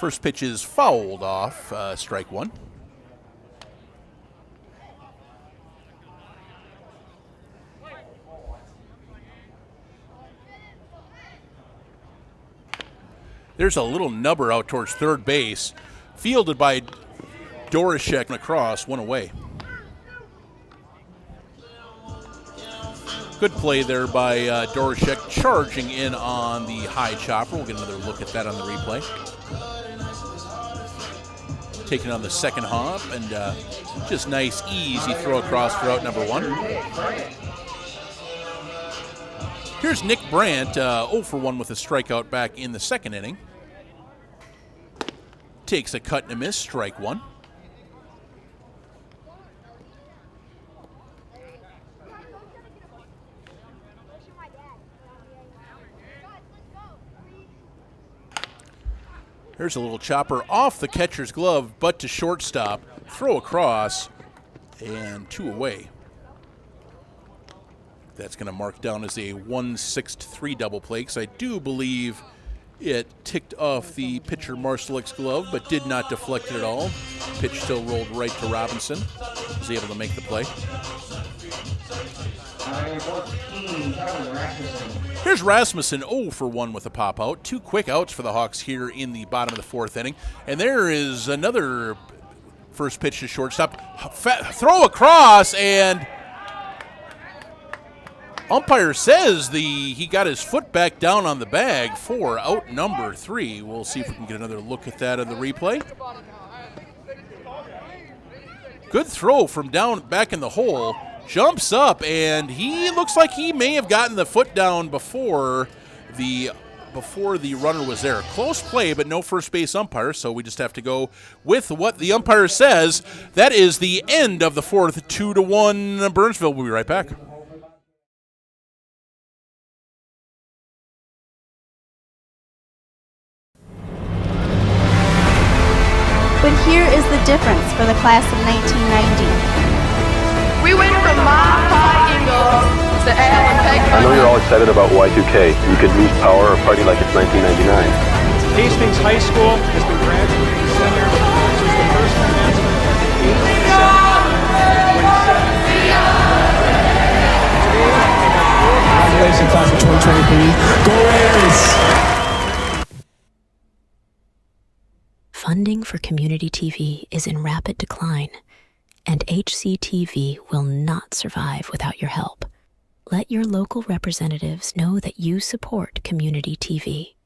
First pitch is fouled off, strike one. There's a little nubber out towards third base, fielded by Dorishek across, one away. Good play there by Dorishek, charging in on the high chopper. We'll get another look at that on the replay. Taking on the second hop, and just nice, easy throw across for out number one. Here's Nick Brandt, 0 for 1 with a strikeout back in the second inning. Takes a cut and a miss, strike one. Here's a little chopper off the catcher's glove, but to shortstop. Throw across, and 2 away. That's going to mark down as a 1-6-3 double play, because I do believe it ticked off the pitcher Marcelik's glove, but did not deflect it at all. Pitch still rolled right to Robinson. Was able to make the play. Here's Rasmussen, 0 for 1 with a pop out. 2 quick outs for the Hawks here in the bottom of the fourth inning. And there is another first pitch to shortstop. Throw across, and umpire says he got his foot back down on the bag for out number 3. We'll see if we can get another look at that in the replay. Good throw from down back in the hole. Jumps up, and he looks like he may have gotten the foot down before the runner was there. Close play, but no first base umpire, so we just have to go with what the umpire says. That is the end of the fourth, 2-1 Burnsville. We'll be right back. But here is the difference for the class of 1990. We went from Mile High Eagles to Alan Peg. I know you're all excited about Y2K. You could lose power or party like it's 1999. Hastings High School has been graduating seniors since the first commencement in 1877. Congratulations, class of 2023. Go Raiders! Funding for community TV is in rapid decline, and HCTV will not survive without your help. Let your local representatives know that you support community TV.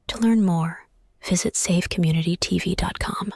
To learn more, visit savecommunitytv.com.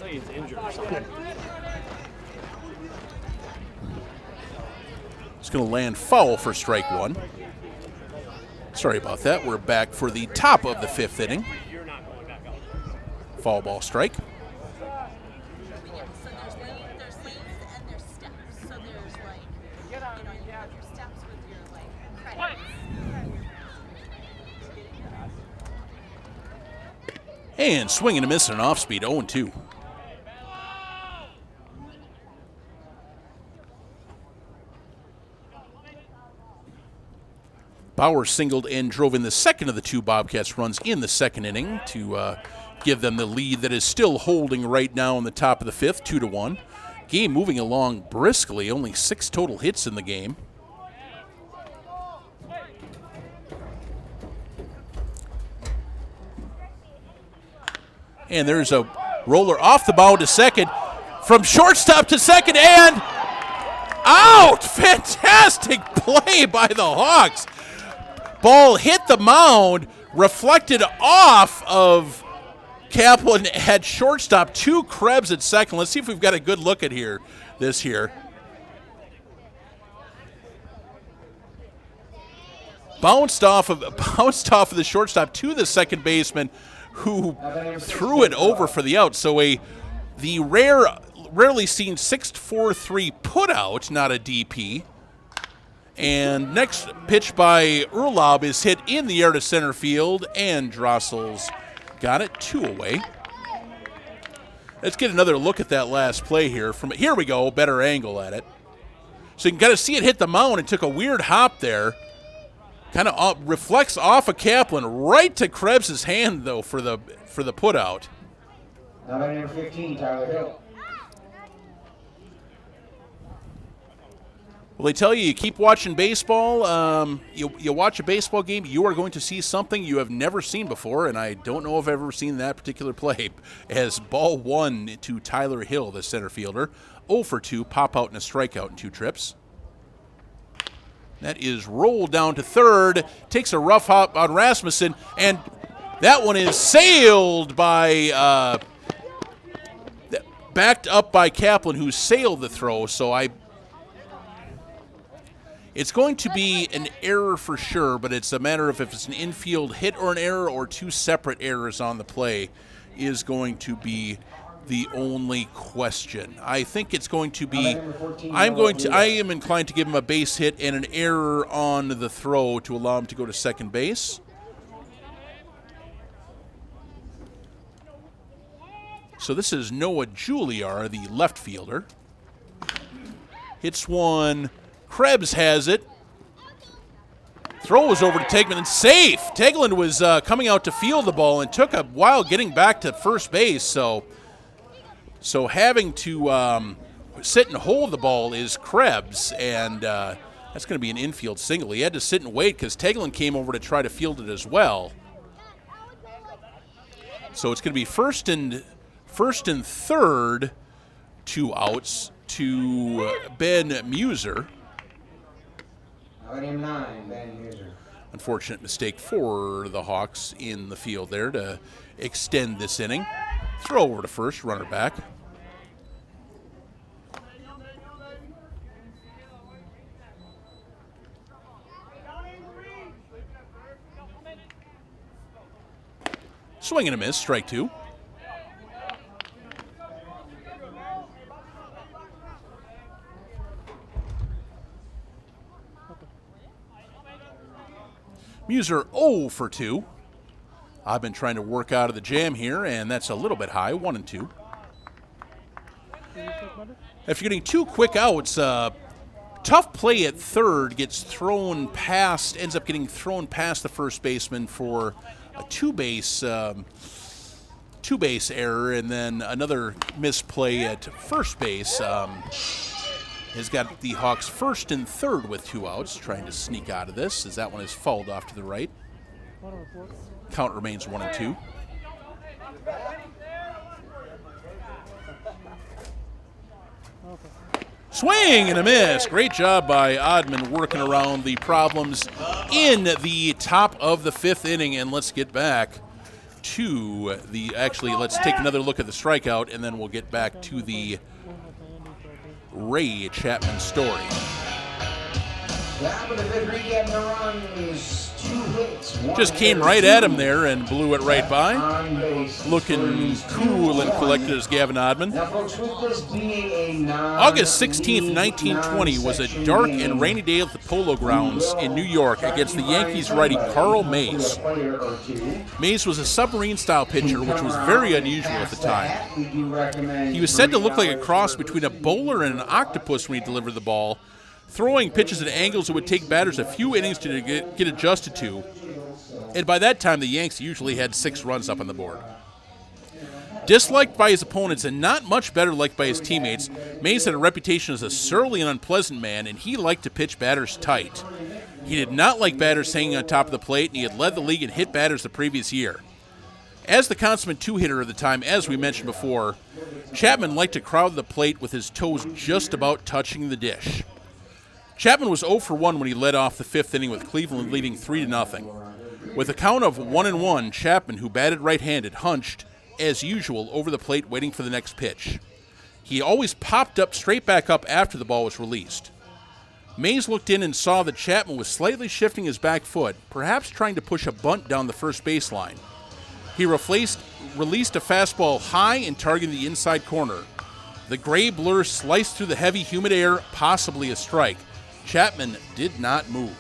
It's injured or something. It's going to land foul for strike one. Sorry about that. We're back for the top of the fifth inning. Foul ball strike. And swing and a miss and an off speed, 0-2. Bauer singled and drove in the second of the 2 Bobcats runs in the second inning to give them the lead that is still holding right now in the top of the fifth, 2-1. Game moving along briskly, only 6 total hits in the game. And there's a roller off the mound to second. From shortstop to second and out! Fantastic play by the Hawks. Ball hit the mound, reflected off of Kaplan at shortstop, 2 Krebs at second. Let's see if we've got a good look at this here. Bounced off of the shortstop to the second baseman, who threw it over for the out. So the rarely seen 6-4-3 put out, not a DP. And next pitch by Urlaub is hit in the air to center field, and Drossel's got it, 2 away. Let's get another look at that last play here. Here we go, better angle at it. So you can kind of see it hit the mound. It took a weird hop there. Kind of reflects off of Kaplan right to Krebs' hand, though, for the put out. Number 15, Tyler Hill. Well, they tell you keep watching baseball. You watch a baseball game, you are going to see something you have never seen before, and I don't know if I've ever seen that particular play. As ball 1 to Tyler Hill, the center fielder. 0 for 2, pop out and a strikeout in 2 trips. That is rolled down to third, takes a rough hop on Rasmussen, and that one is sailed by, backed up by Kaplan, who sailed the throw. So it's going to be an error for sure, but it's a matter of if it's an infield hit or an error or 2 separate errors on the play is going to be the only question. I think it's going to be, I am inclined to give him a base hit and an error on the throw to allow him to go to second base. So this is Noah Juliar, the left fielder. Hits one. Krebs has it. Throws over to Tegman and safe. Tegland was coming out to field the ball and took a while getting back to first base. So having to sit and hold the ball is Krebs, and that's going to be an infield single. He had to sit and wait because Tegland came over to try to field it as well. So it's going to be first and third, 2 outs to Ben Muser. Item 9, Ben Muser. Unfortunate mistake for the Hawks in the field there to extend this inning. Throw over to first, runner back. Swing and a miss, strike 2. Muser 0 for 2. I've been trying to work out of the jam here, and that's a little bit high, 1 and 2. After getting 2 quick outs, tough play at third gets thrown past, ends up getting thrown past the first baseman for a two-base error, and then another misplay at first base has got the Hawks first and third with 2 outs, trying to sneak out of this as that one is fouled off to the right. Count remains 1 and 2. Swing and a miss. Great job by Oddman working around the problems in the top of the 5th inning. And let's get back to let's take another look at the strikeout, and then we'll get back to the Ray Chapman story. Just came right at him there and blew it right by. Looking cool and collected as Gavin Oddman. August 16th, 1920 was a dark and rainy day at the Polo Grounds in New York against the Yankees righty Carl Mays. Mays was a submarine-style pitcher, which was very unusual at the time. He was said to look like a cross between a bowler and an octopus when he delivered the ball, throwing pitches at angles that would take batters a few innings to get adjusted to. And by that time, the Yanks usually had 6 runs up on the board. Disliked by his opponents and not much better liked by his teammates, Mays had a reputation as a surly and unpleasant man, and he liked to pitch batters tight. He did not like batters hanging on top of the plate, and he had led the league in hit batters the previous year. As the consummate two-hitter of the time, as we mentioned before, Chapman liked to crowd the plate with his toes just about touching the dish. Chapman was 0 for 1 when he led off the 5th inning with Cleveland leading 3-0. With a count of 1-1, Chapman, who batted right-handed, hunched, as usual, over the plate waiting for the next pitch. He always popped up straight back up after the ball was released. Mays looked in and saw that Chapman was slightly shifting his back foot, perhaps trying to push a bunt down the first baseline. He released a fastball high and targeted the inside corner. The gray blur sliced through the heavy, humid air, possibly a strike. Chapman did not move.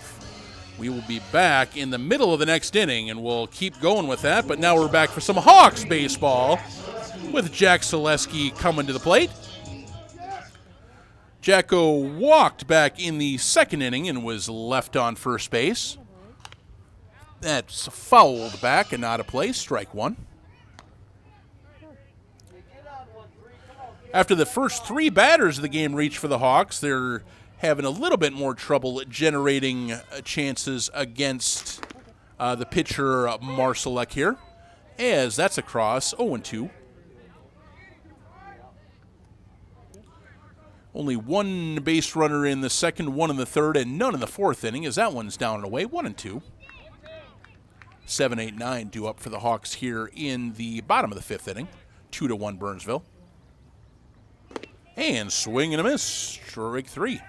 We will be back in the middle of the next inning, and we'll keep going with that. But now we're back for some Hawks baseball with Jack Selesky coming to the plate. Jacko walked back in the 2nd inning and was left on first base. That's fouled back and not a play, strike 1. After the first 3 batters of the game reached for the Hawks, they're having a little bit more trouble generating chances against the pitcher Marsalek here, as that's across 0-2. Only 1 base runner in the 2nd, 1 in the 3rd, and none in the 4th inning, as that one's down and away, 1-2. 7, 8, 9 due up for the Hawks here in the bottom of the 5th inning. 2-1 Burnsville. And swing and a miss, strike 3.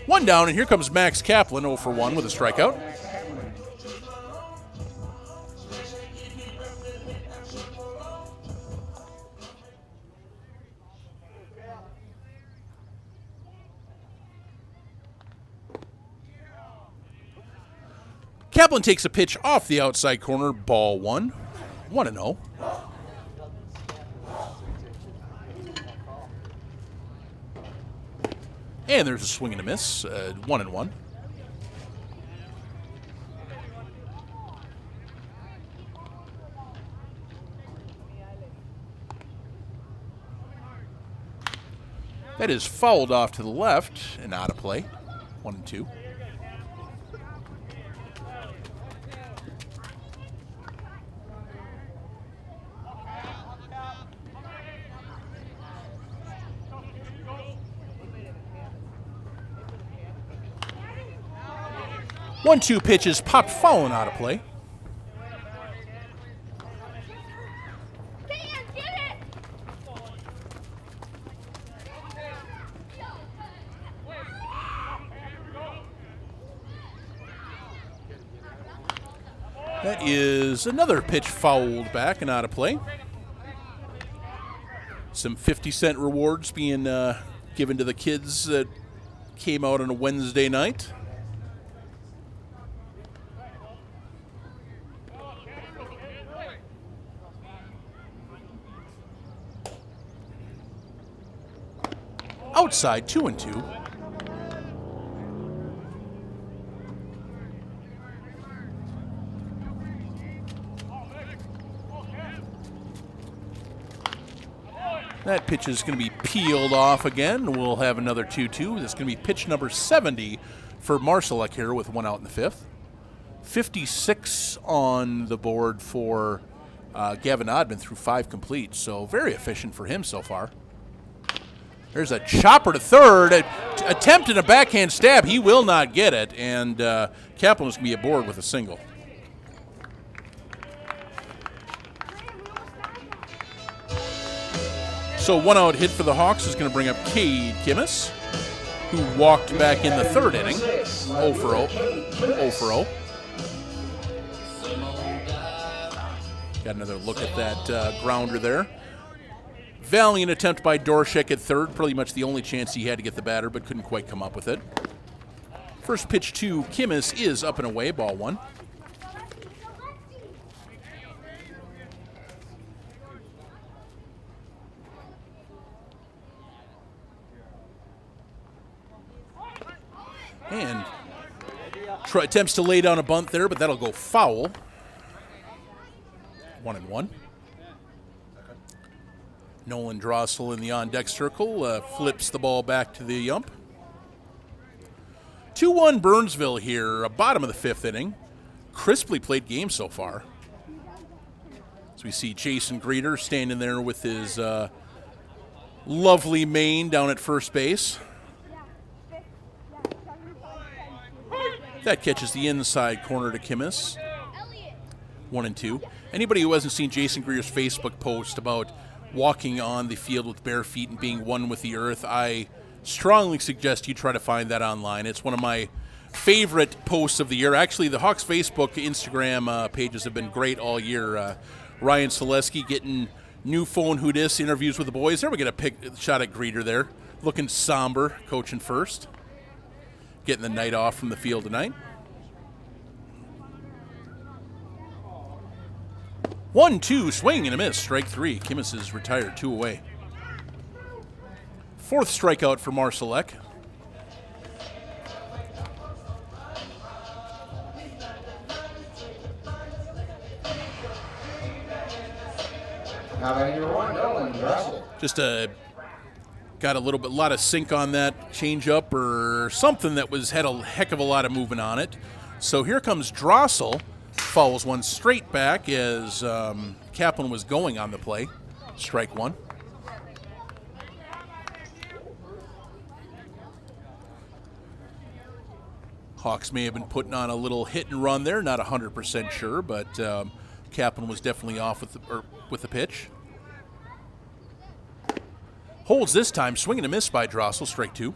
One down, and here comes Max Kaplan, 0 for 1 with a strikeout. Kaplan takes a pitch off the outside corner, ball 1, 1-0. And there's a swing and a miss, 1-1. That is fouled off to the left and out of play, 1-2. One-two pitches popped foul and out of play. That is another pitch fouled back and out of play. Some 50-cent rewards being given to the kids that came out on a Wednesday night. Outside, 2-2. That pitch is going to be peeled off again. We'll have another 2-2. This is going to be pitch number 70 for Marsalek here with 1 out in the 5th. 56 on the board for Gavin Oddman through 5 complete, so very efficient for him so far. There's a chopper to third, attempting a backhand stab. He will not get it, and Kaplan is going to be aboard with a single. So 1 out hit for the Hawks is going to bring up Cade Kimmis, who walked back in the 3rd inning, 0 for 0. 0 for 0. Got another look at that grounder there. Valiant attempt by Dorshek at 3rd, pretty much the only chance he had to get the batter, but couldn't quite come up with it. First pitch to Kimmis is up and away, ball 1. And attempts to lay down a bunt there, but that'll go foul. 1-1. Nolan Drossel in the on-deck circle flips the ball back to the ump. 2-1 Burnsville here, bottom of the fifth inning. Crisply played game so far. So we see Jason Greeter standing there with his lovely mane down at first base. That catches the inside corner to Kimmis. 1-2. Anybody who hasn't seen Jason Greer's Facebook post about walking on the field with bare feet and being one with the earth, I strongly suggest you try to find that online. It's one of my favorite posts of the year. Actually, the Hawks Facebook, Instagram pages have been great all year. Ryan Selesky getting new phone who dis interviews with the boys. There we get a shot at Greeter there. Looking somber, coaching first. Getting the night off from the field tonight. 1-2, swing and a miss, strike 3. Kimmis is retired, 2 away. Fourth strikeout for Marsalek. Now batting number 1, Nolan Drossel. Just got a lot of sink on that changeup or something that had a heck of a lot of movement on it. So here comes Drossel. Fouls one straight back as Kaplan was going on the play. Strike 1. Hawks may have been putting on a little hit and run there, not 100% sure, but Kaplan was definitely off with the pitch. Holds this time, swing and a miss by Drossel, strike 2.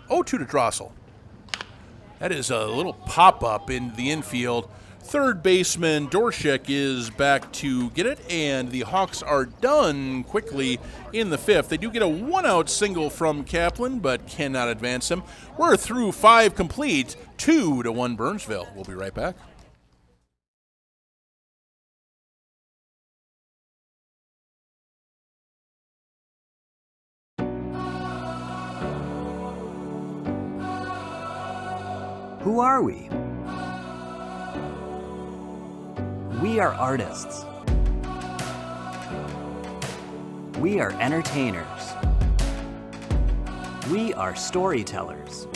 Oh, 2 to Drossel. That is a little pop-up in the infield. Third baseman Dorshek is back to get it, and the Hawks are done quickly in the fifth. They do get a one-out single from Kaplan, but cannot advance him. We're through 5 complete, 2-1 Burnsville. We'll be right back. Who are we? We are artists. We are entertainers. We are storytellers.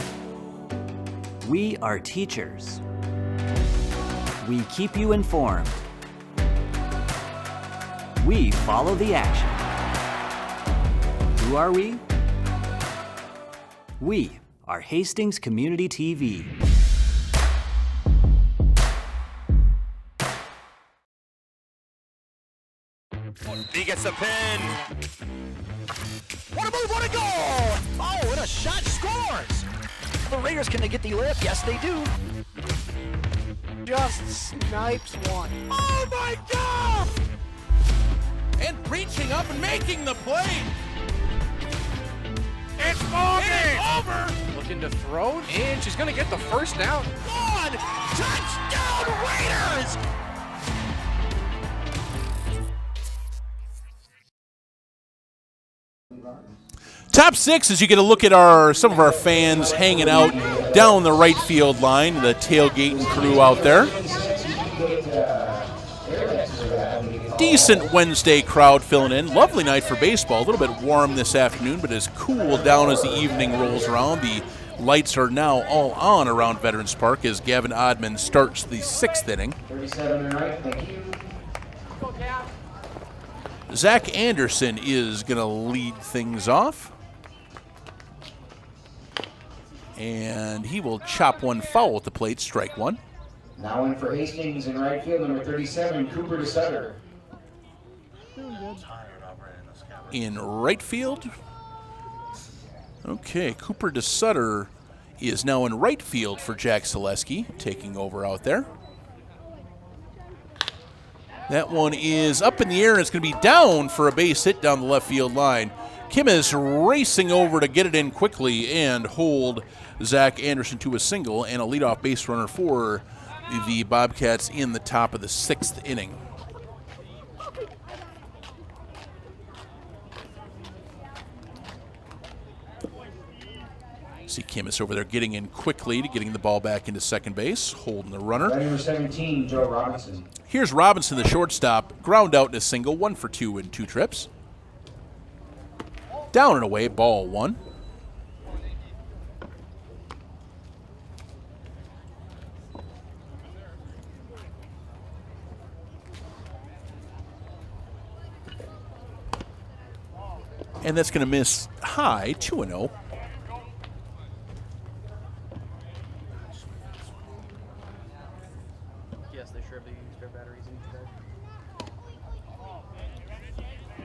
We are teachers. We keep you informed. We follow the action. Who are we? We are Hastings Community TV. He gets the pin. What a move, what a goal! Oh, what a shot, scores! The Raiders, can they get the lip? Yes, they do. Just snipes one. Oh my God! And reaching up and making the play. It's over! Looking to throw, And she's going to get the first down. One! Touchdown, Raiders! Top 6 as you get a look at some of our fans hanging out down the right field line, the tailgating crew out there. Decent Wednesday crowd filling in. Lovely night for baseball. A little bit warm this afternoon, but has cooled down as the evening rolls around. The lights are now all on around Veterans Park as Gavin Oddman starts the 6th inning. 37 and right, thank you. Zach Anderson is going to lead things off. And he will chop one foul at the plate, strike 1. Now in for Hastings in right field, number 37, Cooper DeSutter. In right field. Okay, Cooper DeSutter is now in right field for Jack Selesky, taking over out there. That one is up in the air, and it's going to be down for a base hit down the left field line. Kim is racing over to get it in quickly and hold Zach Anderson to a single and a leadoff base runner for the Bobcats in the top of the 6th inning. See Kimmis over there getting in quickly to getting the ball back into second base, holding the runner. Number 17, Joe Robinson. Here's Robinson, the shortstop, ground out in a single, 1 for 2 in 2 trips. Down and away, ball 1. And that's going to miss high, 2-0. Yes, they sure have used their batteries in today.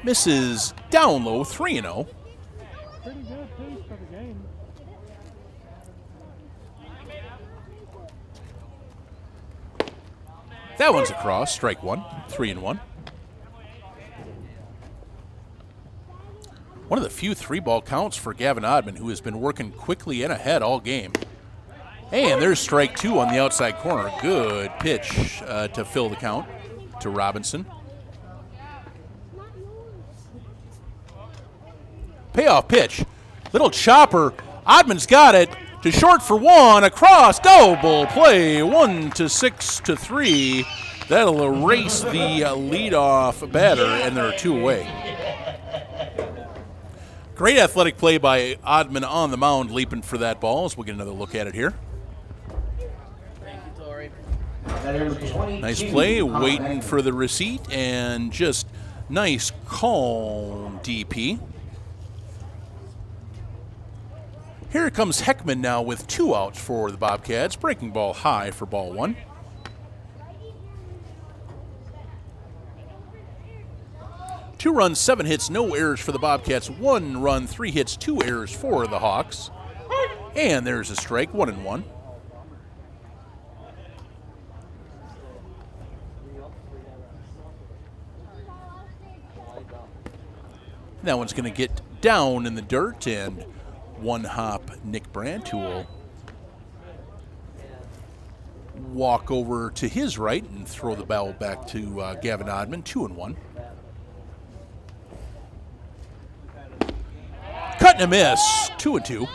Misses down low, 3-0. Pretty good pace for the game. That one's across, strike 1, 3-1. One of the few 3-ball counts for Gavin Oddman, who has been working quickly and ahead all game. And there's strike 2 on the outside corner. Good pitch to fill the count to Robinson. Payoff pitch. Little chopper. Oddman's got it. To short for 1. Across. Double play. 1-6-3. That'll erase the leadoff batter, and there are 2 away. Great athletic play by Oddman on the mound, leaping for that ball, as we'll get another look at it here. Thank you, Tori. Nice play, waiting for the receipt, and just nice, calm DP. Here comes Heckman now with 2 outs for the Bobcats. Breaking ball high for ball 1. Two runs, 7 hits, no errors for the Bobcats. 1 run, 3 hits, 2 errors for the Hawks. And there's a strike, 1-1. That one's going to get down in the dirt, and one-hop Nick Brantool walk over to his right and throw the ball back to Gavin Oddman, 2-1. Cut and a miss, 2-2.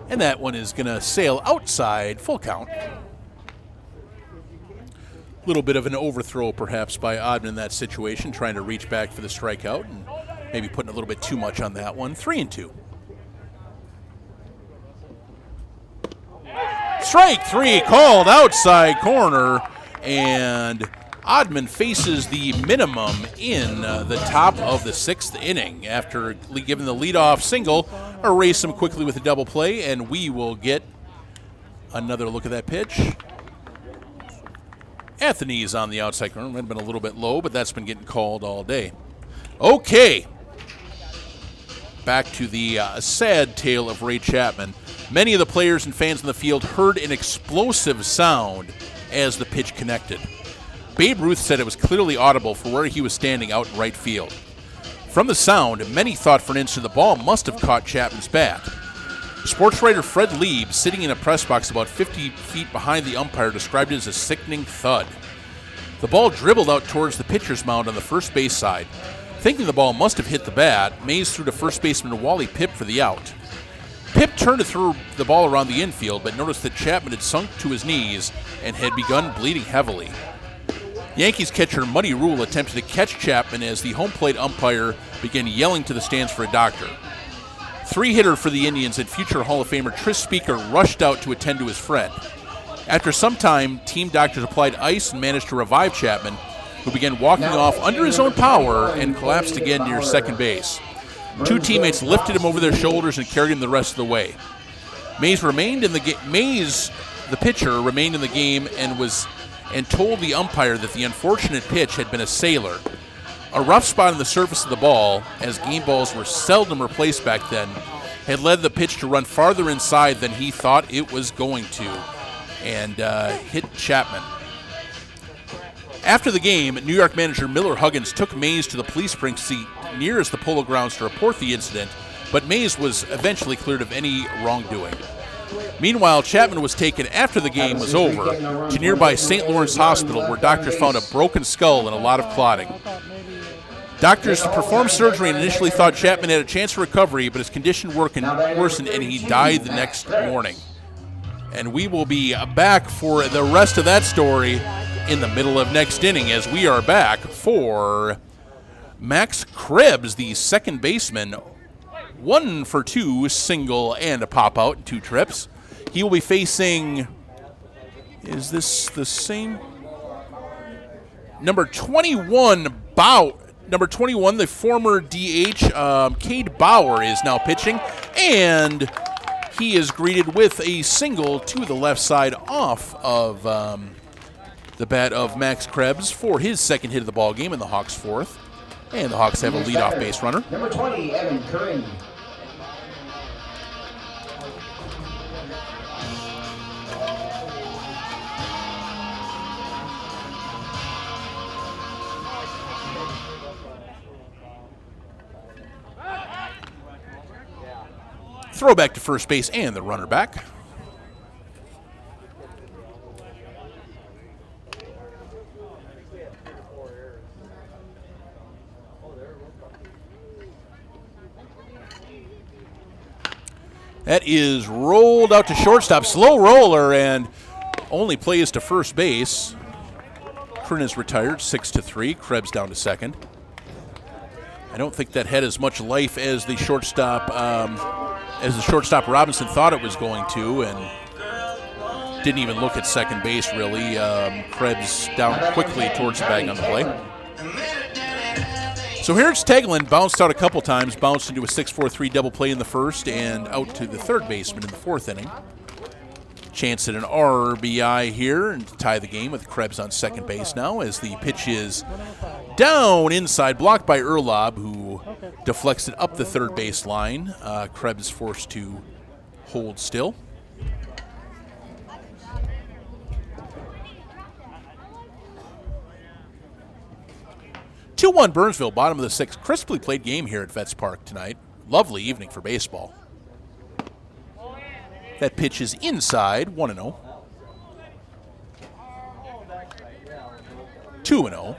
And that one is going to sail outside, full count. A little bit of an overthrow perhaps by Oddman in that situation, trying to reach back for the strikeout and maybe putting a little bit too much on that one. 3-2. Strike 3 called outside corner, and Oddman faces the minimum in the top of the 6th inning after giving the leadoff single. Erase him quickly with a double play, and we will get another look at that pitch. At the knees on the outside corner. Might have been a little bit low, but that's been getting called all day. Okay. Back to the sad tale of Ray Chapman. Many of the players and fans in the field heard an explosive sound as the pitch connected. Babe Ruth said it was clearly audible for where he was standing out in right field. From the sound, many thought for an instant the ball must have caught Chapman's bat. Sports writer Fred Lieb, sitting in a press box about 50 feet behind the umpire, described it as a sickening thud. The ball dribbled out towards the pitcher's mound on the first base side. Thinking the ball must have hit the bat, Mays threw to first baseman Wally Pipp for the out. Pipp turned to throw the ball around the infield, but noticed that Chapman had sunk to his knees and had begun bleeding heavily. Yankees catcher Muddy Rule attempted to catch Chapman as the home plate umpire began yelling to the stands for a doctor. 3-hitter for the Indians and future Hall of Famer Tris Speaker rushed out to attend to his friend. After some time, team doctors applied ice and managed to revive Chapman, who began walking off under his own power and collapsed again near second base. 2 teammates lifted him over their shoulders and carried him the rest of the way. Mays remained in the game. Mays, the pitcher, remained in the game and told the umpire that the unfortunate pitch had been a sailor. A rough spot on the surface of the ball, as game balls were seldom replaced back then, had led the pitch to run farther inside than he thought it was going to, and hit Chapman. After the game, New York manager Miller Huggins took Mays to the police precinct nearest the Polo Grounds to report the incident, but Mays was eventually cleared of any wrongdoing. Meanwhile, Chapman was taken after the game was over to nearby St. Lawrence Hospital, where doctors found a broken skull and a lot of clotting. Doctors performed surgery and initially thought Chapman had a chance for recovery, but his condition worsened and he died the next morning. And we will be back for the rest of that story in the middle of next inning, as we are back for Max Krebs, the second baseman. 1 for 2, single and a pop out in 2 trips. He will be facing, is this the same? Number 21, Number 21, the former DH, Cade Bauer, is now pitching, and he is greeted with a single to the left side off of the bat of Max Krebs for his second hit of the ball game in the Hawks' fourth. And the Hawks have a leadoff base runner. Number 20, Evan Curran. Throw back to first base and the runner back. That is rolled out to shortstop. Slow roller and only plays to first base. Curran is retired, 6-3. Krebs down to second. I don't think that had as much life as the shortstop Robinson thought it was going to, and didn't even look at second base really. Krebs down quickly towards the bag on the play. So here's Teglin, bounced out a couple times, bounced into a 6-4-3 double play in the first and out to the third baseman in the fourth inning. Chance at an RBI here and to tie the game with Krebs on second base now as the pitch is down inside, blocked by Erlob, who deflects it up the third base line. Krebs forced to hold still. (2-1) Burnsville, bottom of the sixth. Crisply played game here at Vets Park tonight. Lovely evening for baseball. That pitch is inside, 1-0. 2-0.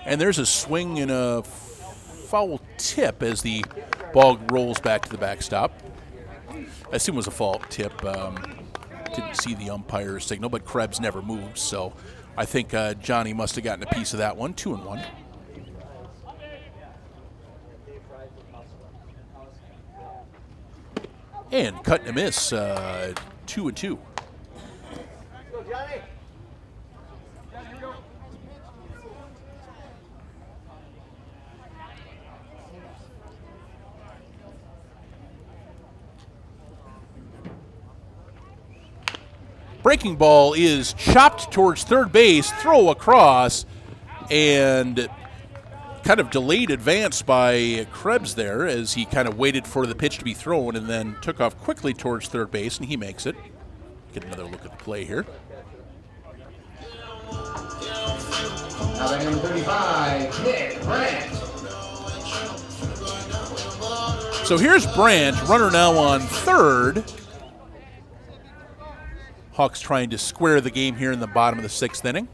And there's a swing and a foul tip as the ball rolls back to the backstop. I assume it was a foul tip. Didn't see the umpire's signal, but Krebs never moved, so I think Johnny must have gotten a piece of that one. 2-1. And cut and a miss, 2-2. Breaking ball is chopped towards third base, throw across, and kind of delayed advance by Krebs there as he kind of waited for the pitch to be thrown and then took off quickly towards third base, and he makes it. Get another look at the play here. Now number 35, Nick Brandt. So here's Brandt, runner now on third. Hawks trying to square the game here in the bottom of the sixth inning,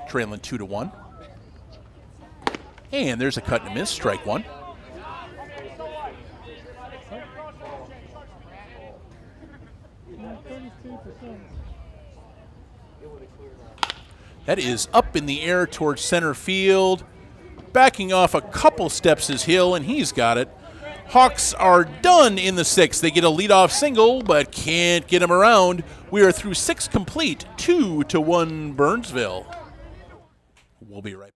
trailing 2-1. And there's a cut and a miss, strike one. That is up in the air towards center field. Backing off a couple steps is Hill, and he's got it. Hawks are done in the sixth. They get a leadoff single, but can't get him around. We are through six complete, 2-1 Burnsville. We'll be right back.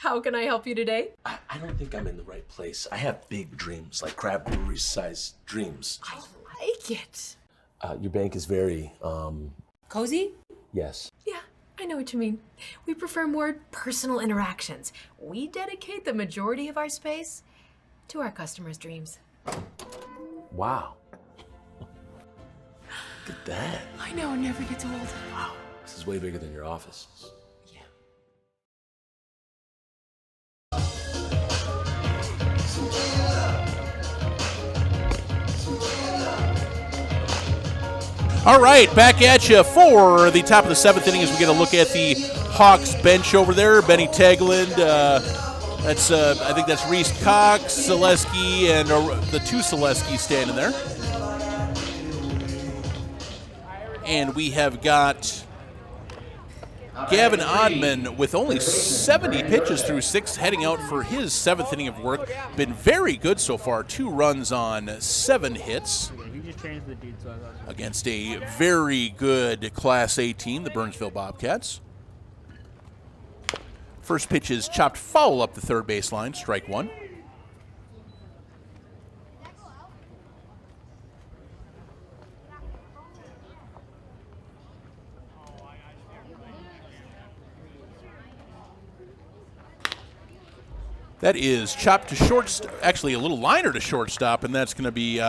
How can I help you today? I don't think I'm in the right place. I have big dreams, like crab brewery-sized dreams. I like it. Your bank is very, Cozy? yes. Yeah, I know what you mean. We prefer more personal interactions. We dedicate the majority of our space to our customers' dreams. Wow. Look at that. I know, it never gets old. Wow, this is way bigger than your office. All right, back at you for the top of the 7th inning as we get a look at the Hawks bench over there. Benny Tegland, I think that's Reese Cox, Selesky, and the two Selesky standing there. And we have got Gavin Oddman with only 70 pitches through 6, heading out for his 7th inning of work. Been very good so far, 2 runs on 7 hits. Against a very good Class A team, the Burnsville Bobcats. First pitch is chopped foul up the third baseline, strike 1. That is chopped to shortstop, actually a little liner to shortstop, and that's going to be,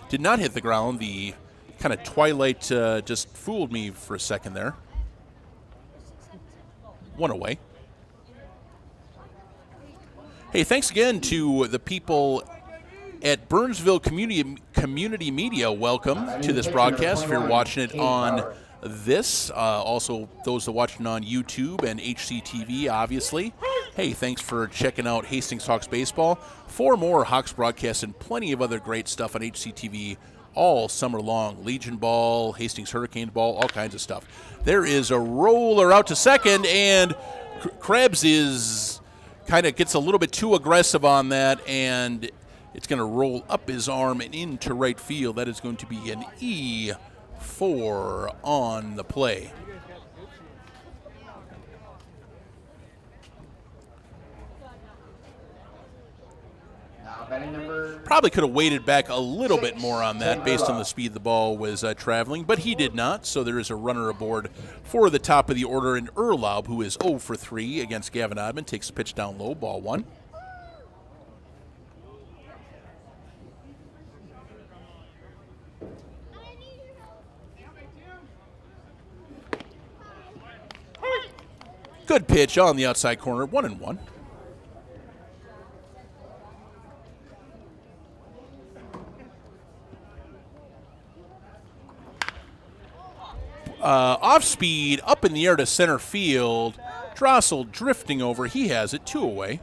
did not hit the ground. The kind of twilight just fooled me for a second there. 1 away. Hey, thanks again to the people at Burnsville Community Media. Welcome to this broadcast if you're watching it on this. Also, those that are watching on YouTube and HCTV, obviously. Hey, thanks for checking out Hastings Hawks Baseball. 4 more Hawks broadcasts and plenty of other great stuff on HCTV all summer long. Legion Ball, Hastings Hurricane Ball, all kinds of stuff. There is a roller out to second, and Krebs is kind of gets a little bit too aggressive on that, and it's going to roll up his arm and into right field. That is going to be an E4 on the play. Probably could have waited back a little bit more on that based on the speed the ball was traveling, but he did not, so there is a runner aboard for the top of the order, and Erlaub, who is 0 for 3 against Gavin Oddman, takes a pitch down low, ball 1. Good pitch on the outside corner, 1-1. Off speed, up in the air to center field. Drossel drifting over. He has it, 2 away.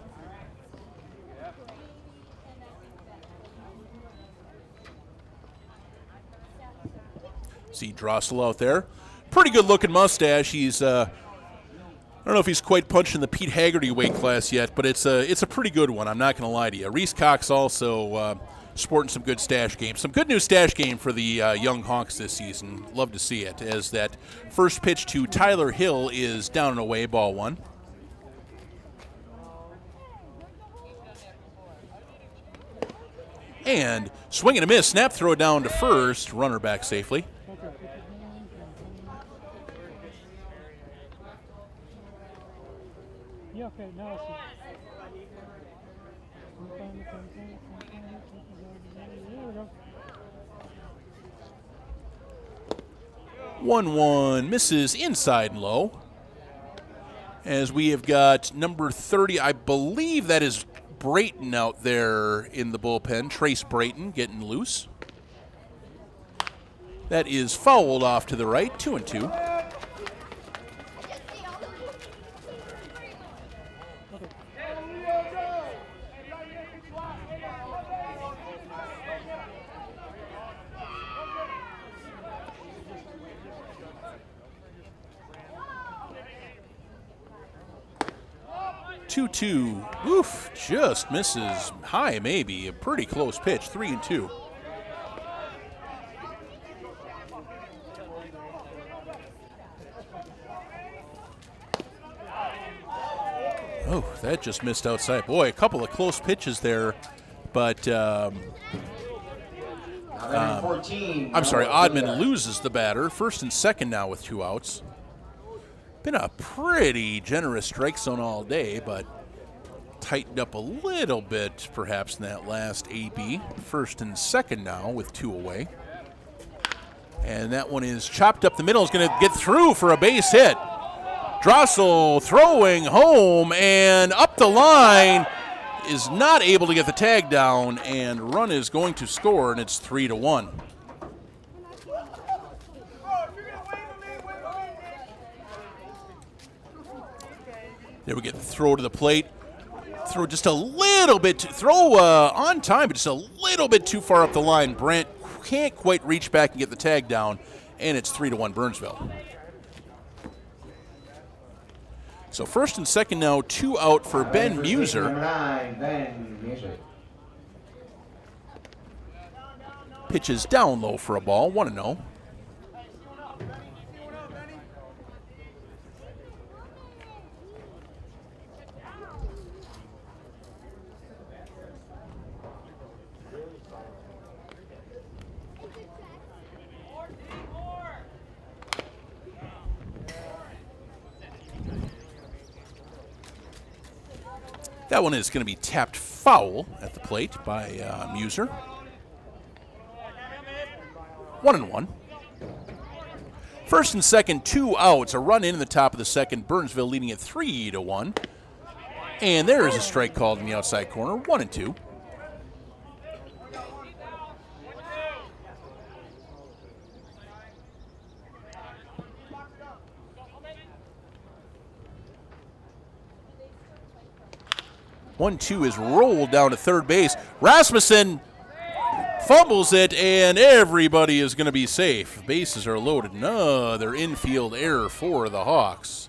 See Drossel out there. Pretty good looking mustache. He's, I don't know if he's quite punching the Pete Haggerty weight class yet, but it's a pretty good one. I'm not going to lie to you. Reese Cox also sporting some good stash games. Some good new stash game for the young Hawks this season. Love to see it, as that first pitch to Tyler Hill is down and away, ball 1. And swing and a miss, snap throw down to first, runner back safely. Yeah, okay, now I see. 1-1 misses inside and low. As we have got number 30, I believe that is Brayton out there in the bullpen. Trace Brayton getting loose. That is fouled off to the right, 2-2. Oof, just misses high, maybe. A pretty close pitch, 3-2. Oh, that just missed outside. Boy, a couple of close pitches there, but I'm sorry, Oddman loses the batter. First and second now with 2 outs. Been a pretty generous strike zone all day, but tightened up a little bit perhaps in that last AB. First and second now with 2 away. And that one is chopped up the middle. Is going to get through for a base hit. Drossel throwing home and up the line, is not able to get the tag down, and run is going to score, and it's 3-1. There we get the throw to the plate. Throw just a little bit, on time, but just a little bit too far up the line. Brent can't quite reach back and get the tag down, and it's 3-1 Burnsville. So first and second now, 2 out for Ben Muser. Pitches down low for a ball, 1-0. That one is going to be tapped foul at the plate by Muser. 1-1. First and second, 2 outs. A run in the top of the second. Burnsville leading it 3-1. And there is a strike called in the outside corner. 1-2. One-two is rolled down to third base. Rasmussen fumbles it, and everybody is going to be safe. Bases are loaded. Another infield error for the Hawks.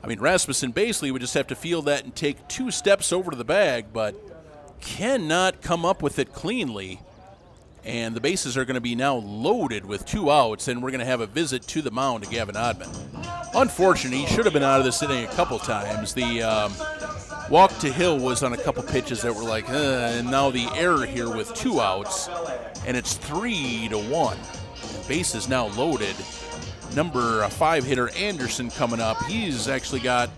I mean, Rasmussen basically would just have to field that and take 2 steps over to the bag, but cannot come up with it cleanly. And the bases are going to be now loaded with 2 outs, and we're going to have a visit to the mound to Gavin Oddman. Unfortunately, he should have been out of this inning a couple times. The walk to Hill was on a couple pitches that were like, and now the error here with 2 outs, and it's 3-1. Base is now loaded. Number 5 hitter Anderson coming up. He's actually got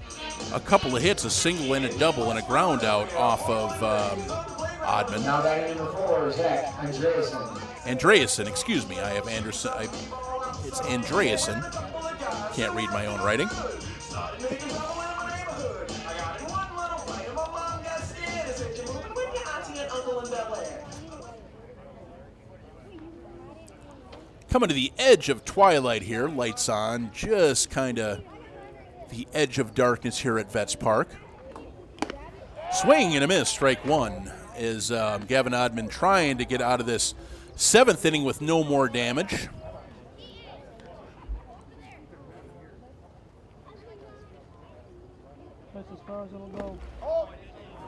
a couple of hits, a single and a double and a ground out off of Oddman. Now batting number 4, Zach Andreasen. Andreasen, excuse me. I have Anderson. It's Andreasen. Can't read my own writing. Coming to the edge of twilight here, lights on, just kind of the edge of darkness here at Vets Park. Swing and a miss, strike 1, is Gavin Oddman trying to get out of this 7th inning with no more damage. That's as far as it'll go.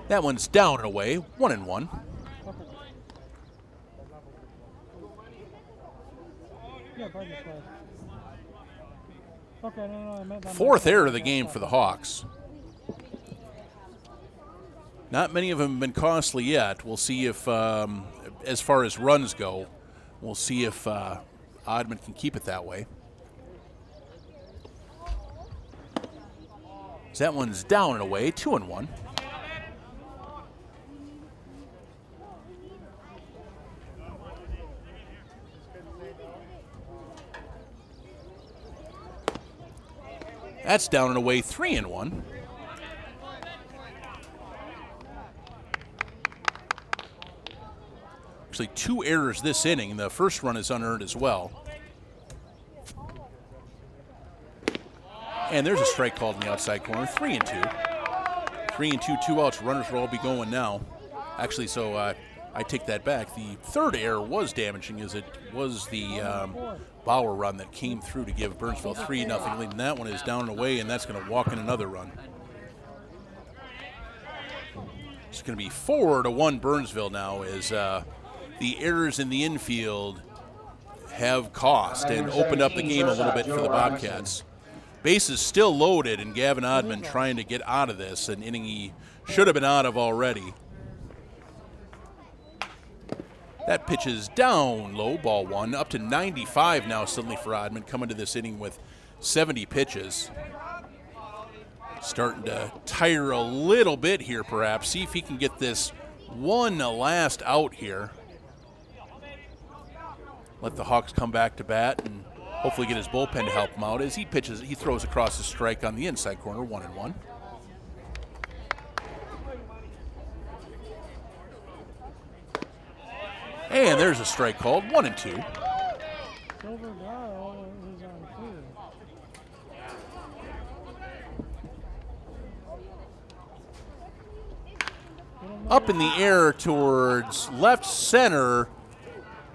That one's down and away, 1-1. Okay, no, I meant that. 4th error of the game for the Hawks. Not many of them have been costly yet. We'll see if, as far as runs go, we'll see if Oddman can keep it that way. So that one's down and away, 2-1. That's down and away, 3-1. Actually, 2 errors this inning. The first run is unearned as well. And there's a strike called in the outside corner, 3-2. 3-2, 2 outs. Runners will all be going now. Actually, so I take that back. The 3rd error was damaging, as it was the Bauer run that came through to give Burnsville 3-0 lead. And that one is down and away, and that's going to walk in another run. It's going to be 4-1 Burnsville now, as the errors in the infield have cost and opened up the game a little bit for the Bobcats. Bases still loaded, and Gavin Oddman trying to get out of this, an inning he should have been out of already. That pitch is down low, ball one, up to 95 now suddenly for Oddman, coming to this inning with 70 pitches. Starting to tire a little bit here, perhaps. See if he can get this one last out here. Let the Hawks come back to bat and hopefully get his bullpen to help him out. As he pitches, he throws across the strike on the inside corner, 1-1. And there's a strike called, 1-2. Up in the air towards left center.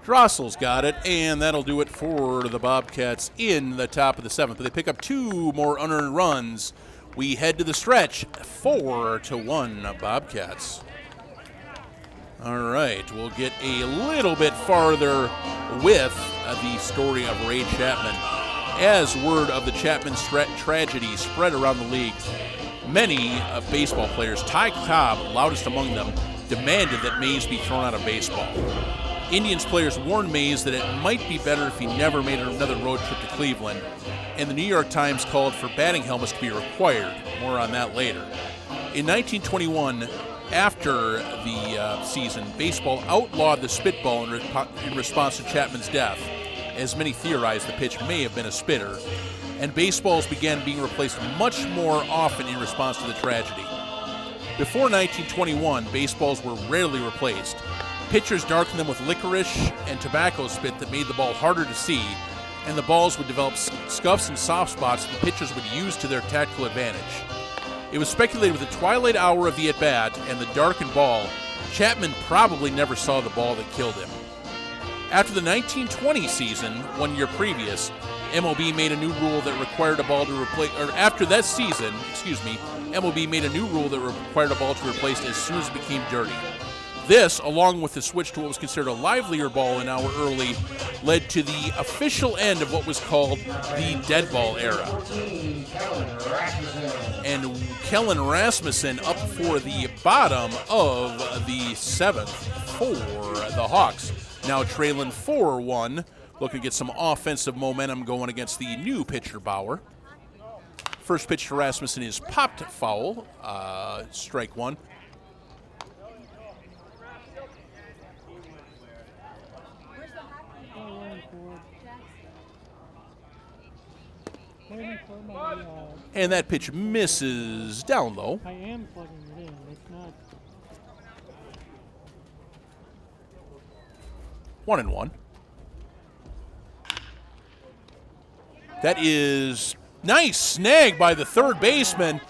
Drossel's got it, and that'll do it for the Bobcats in the top of the seventh. But they pick up 2 more unearned runs. We head to the stretch, 4-1 Bobcats. All right, we'll get a little bit farther with the story of Ray Chapman. As word of the Chapman tragedy spread around the league, many baseball players, Ty Cobb, loudest among them, demanded that Mays be thrown out of baseball. Indians players warned Mays that it might be better if he never made another road trip to Cleveland, and the New York Times called for batting helmets to be required. More on that later. In 1921, after the season, baseball outlawed the spitball in response to Chapman's death, as many theorized the pitch may have been a spitter, and baseballs began being replaced much more often in response to the tragedy. Before 1921, baseballs were rarely replaced. Pitchers darkened them with licorice and tobacco spit that made the ball harder to see, and the balls would develop scuffs and soft spots that the pitchers would use to their tactical advantage. It was speculated with the twilight hour of the at-bat and the darkened ball, Chapman probably never saw the ball that killed him. After the 1920 season, 1 year previous, MLB made a new rule that required a ball to replace, or after that season, MLB made a new rule that required a ball to be replaced as soon as it became dirty. This, along with the switch to what was considered a livelier ball an hour early, led to the official end of what was called the dead ball era. And Kellen Rasmussen up for the bottom of the seventh for the Hawks. Now trailing 4-1, looking to get some offensive momentum going against the new pitcher Bauer. First pitch to Rasmussen is popped foul, strike one. And that pitch misses down low. I am plugging it in. It's not. 1-1. That is nice snag by the third baseman.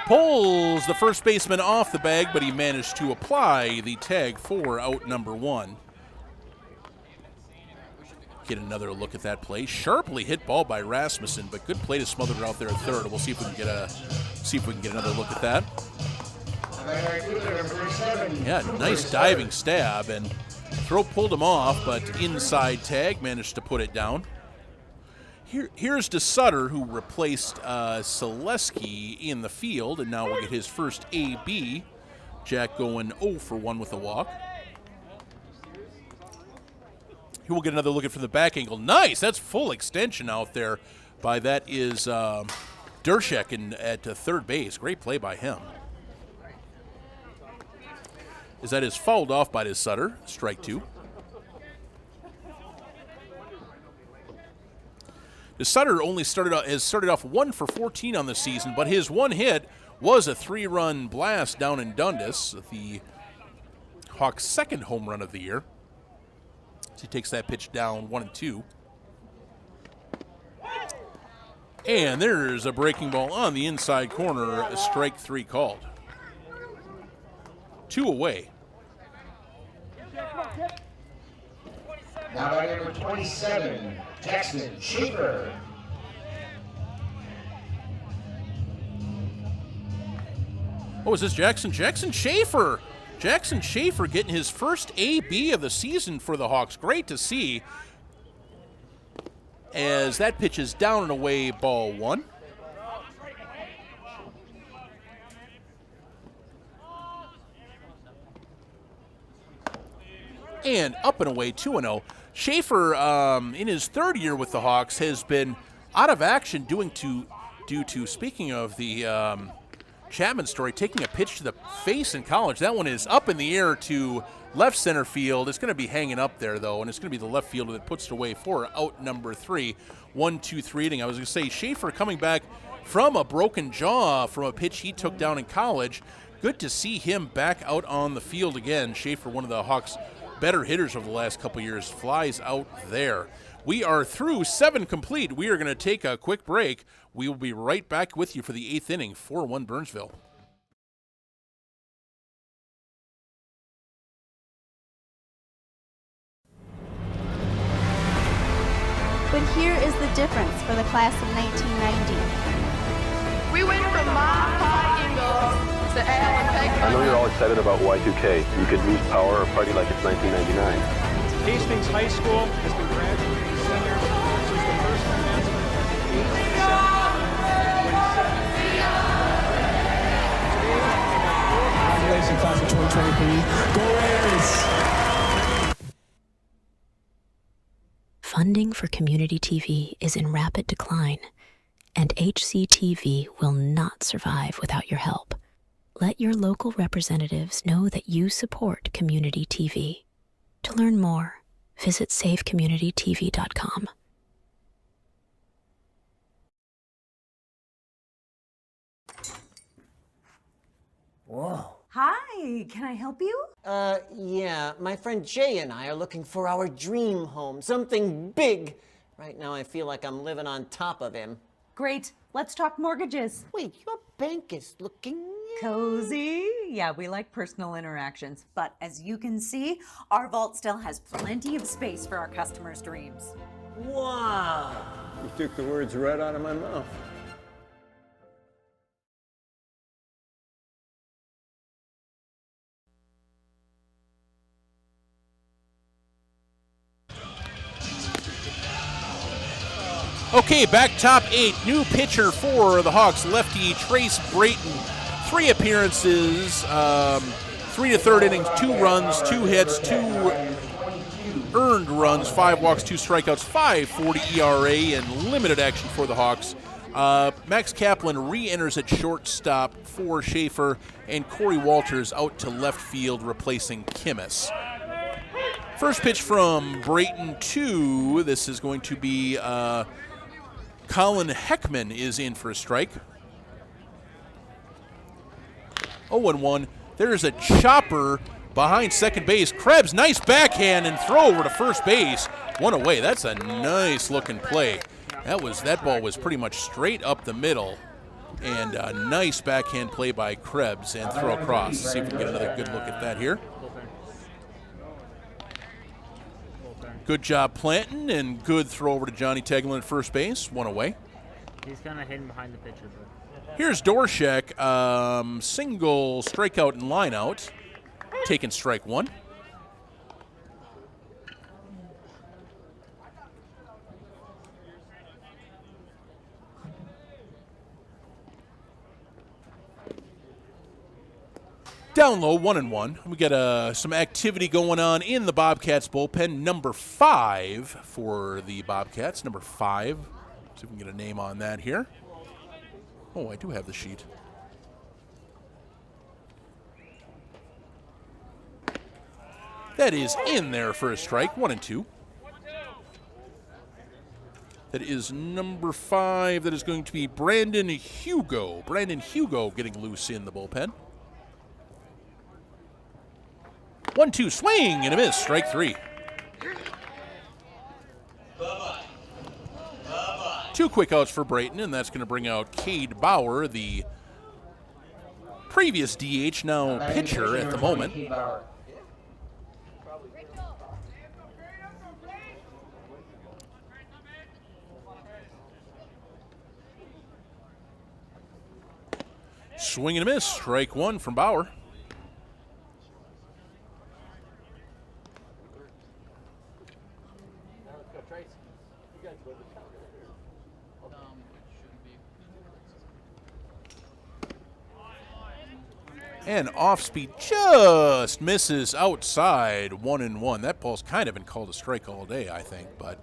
Pulls the first baseman off the bag, but he managed to apply the tag for out number 1. Get another look at that play. Sharply hit ball by Rasmussen, but good play to smother it out there at third. We'll see if we can get another look at that. Yeah, nice diving stab, and throw pulled him off, but inside tag managed to put it down. Here's DeSutter, who replaced Selesky in the field, and now we'll get his first AB. Jack going 0 for 1 with a walk. Here we'll get another look at from the back angle. Nice, that's full extension out there. By that is Dershek at third base. Great play by him. As that is fouled off by DeSutter, strike 2. DeSutter only has started off 1 for 14 on the season, but his one hit was a 3-run blast down in Dundas, the Hawks' second home run of the year. So he takes that pitch down 1-2. And there's a breaking ball on the inside corner, a strike 3 called. 2 away. Now by number 27, Jackson Schaefer. Oh, is this Jackson? Jackson Schaefer. Jackson Schaefer getting his first AB of the season for the Hawks. Great to see. As that pitch is down and away, ball 1. and up and away 2-0. Schaefer, in his third year with the Hawks, has been out of action due to, speaking of the Chapman story, taking a pitch to the face in college. That one is up in the air to left center field. It's going to be hanging up there, though, and it's going to be the left fielder that puts it away for out number 3. 1-2-3 inning. I was going to say, Schaefer coming back from a broken jaw from a pitch he took down in college. Good to see him back out on the field again. Schaefer, one of the Hawks' better hitters over the last couple years, flies out there. We are through 7 complete. We are going to take a quick break. We will be right back with you for the 8th inning, 4-1 Burnsville. But here is the difference for the class of 1990. We went from Mile High Eagles to Al and Peg. I know you're all excited about Y2K. You could lose power or party like it's 1999. Hastings High School has been graduating seniors. This is the first commencement Congratulations, class of 2023. Go Raiders! Funding for community TV is in rapid decline, and HCTV will not survive without your help. Let your local representatives know that you support community TV. To learn more, visit savecommunitytv.com. Whoa. Hi, can I help you? Yeah, my friend Jay and I are looking for our dream home, something big. Right now I feel like I'm living on top of him. Great, let's talk mortgages. Wait, your bank is looking cozy. Yeah, we like personal interactions. But as you can see, our vault still has plenty of space for our customers' dreams. Wow. You took the words right out of my mouth. Okay, back top 8. New pitcher for the Hawks, lefty Trace Brayton. 3 appearances, 3 to third innings, 2 runs, 2 hits, 2 earned runs, 5 walks, 2 strikeouts, 5.40 ERA, and limited action for the Hawks. Max Kaplan re-enters at shortstop for Schaefer, and Corey Walters out to left field replacing Kimmis. First pitch from Brayton 2. This is going to be Colin Heckman is in for a strike. 0-1. There's a chopper behind second base. Krebs, nice backhand and throw over to first base. One away. That's a nice looking play. That ball was pretty much straight up the middle. And a nice backhand play by Krebs and throw across. See if we can get another good look at that here. Good job planting and good throw over to Johnny Tegelin at first base. One away. He's kind of hidden behind the pitcher. But here's Dorshek. Single strikeout and line out. Taking strike 1. Down low, 1-1. We got some activity going on in the Bobcats bullpen. Number 5 for the Bobcats. Number 5. See if we can get a name on that here. Oh, I do have the sheet. That is in there for a strike. 1-2. That is number 5. That is going to be Brandon Hugo. Brandon Hugo getting loose in the bullpen. 1-2 swing and a miss. Strike 3. Two quick outs for Brayton, and that's going to bring out Cade Bauer, the previous DH, now pitcher at the moment. Swing and a miss. Strike 1 from Bauer. And off speed just misses outside, 1-1. That ball's kind of been called a strike all day, I think, but.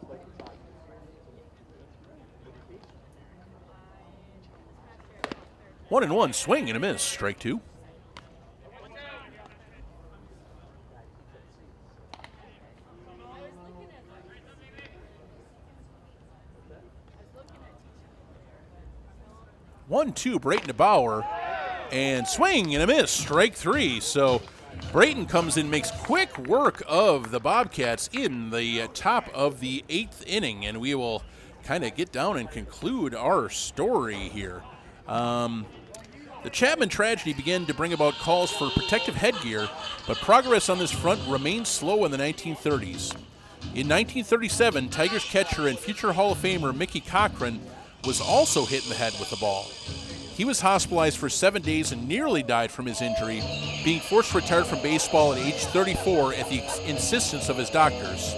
1-1, swing and a miss, strike 2. One, two, Brayton to Bauer, and swing and a miss, strike 3. So Brayton comes in, makes quick work of the Bobcats in the top of the 8th inning, and we will kind of get down and conclude our story here. The Chapman tragedy began to bring about calls for protective headgear, but progress on this front remained slow in the 1930s. In 1937, Tigers catcher and future Hall of Famer Mickey Cochran was also hit in the head with the ball. He was hospitalized for 7 days and nearly died from his injury, being forced to retire from baseball at age 34 at the insistence of his doctors.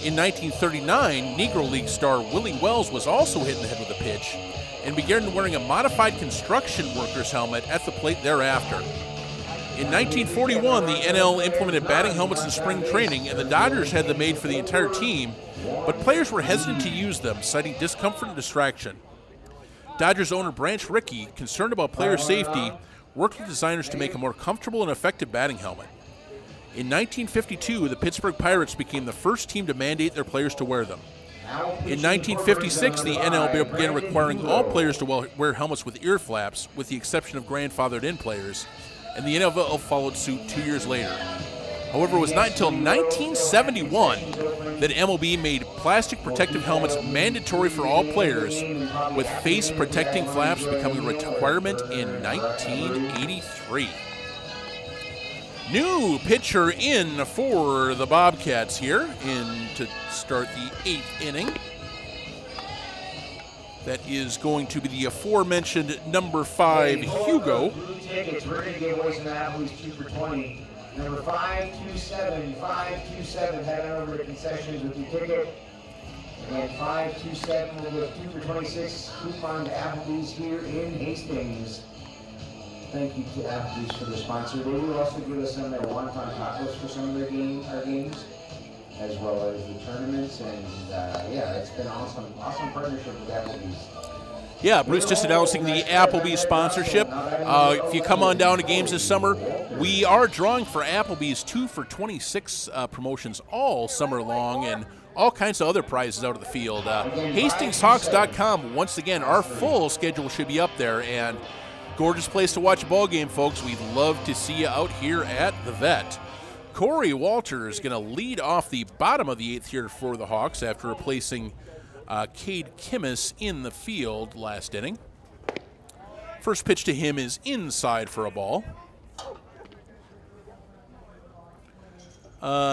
In 1939, Negro League star Willie Wells was also hit in the head with a pitch and began wearing a modified construction worker's helmet at the plate thereafter. In 1941, the NL implemented batting helmets in spring training, and the Dodgers had them made for the entire team, but players were hesitant to use them, citing discomfort and distraction. Dodgers owner Branch Rickey, concerned about player safety, worked with designers to make a more comfortable and effective batting helmet. In 1952, the Pittsburgh Pirates became the first team to mandate their players to wear them. In 1956, the NL began requiring all players to wear helmets with ear flaps, with the exception of grandfathered-in players, and the NFL followed suit 2 years later. However, it was not until 1971 that MLB made plastic protective helmets mandatory for all players, with face-protecting flaps becoming a requirement in 1983. New pitcher in for the Bobcats here to start the 8th inning. That is going to be the aforementioned number 5, Hugo. Tickets, we're going to give away some Applebee's 2 for $20. Number 527, head on over to concessions with your ticket. And 527 will give 2 for 26 coupon to Applebee's here in Hastings. Thank you to Applebee's for the sponsor. They will also give us some of their wonton tacos for some of their our games, as well as the tournaments. And yeah, it's been awesome partnership with Applebee's. Yeah, Bruce just announcing the Applebee's sponsorship. If you come on down to games this summer, we are drawing for Applebee's 2 for 26 promotions all summer long, and all kinds of other prizes out of the field. HastingsHawks.com. Once again, our full schedule should be up there, and gorgeous place to watch a ball game, folks. We'd love to see you out here at the Vet. Corey Walters is going to lead off the bottom of the 8th here for the Hawks after replacing Cade Kimmis in the field last inning. First pitch to him is inside for a ball.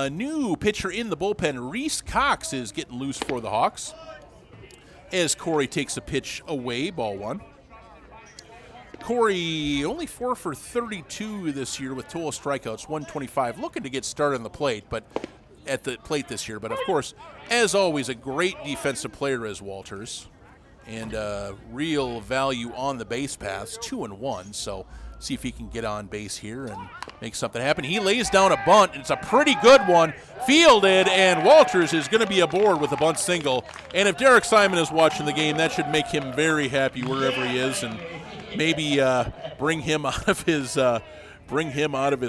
New pitcher in the bullpen, Reese Cox, is getting loose for the Hawks as Corey takes a pitch away, ball 1. Corey only 4 for 32 this year with total strikeouts, 125. Looking to get started on the plate, but at the plate this year. But of course, as always, a great defensive player is Walters, and real value on the base paths, 2-1. So see if he can get on base here and make something happen. He lays down a bunt, and it's a pretty good one, fielded, and Walters is going to be aboard with a bunt single. And if Derek Simon is watching the game, that should make him very happy wherever he is, and maybe bring him out of his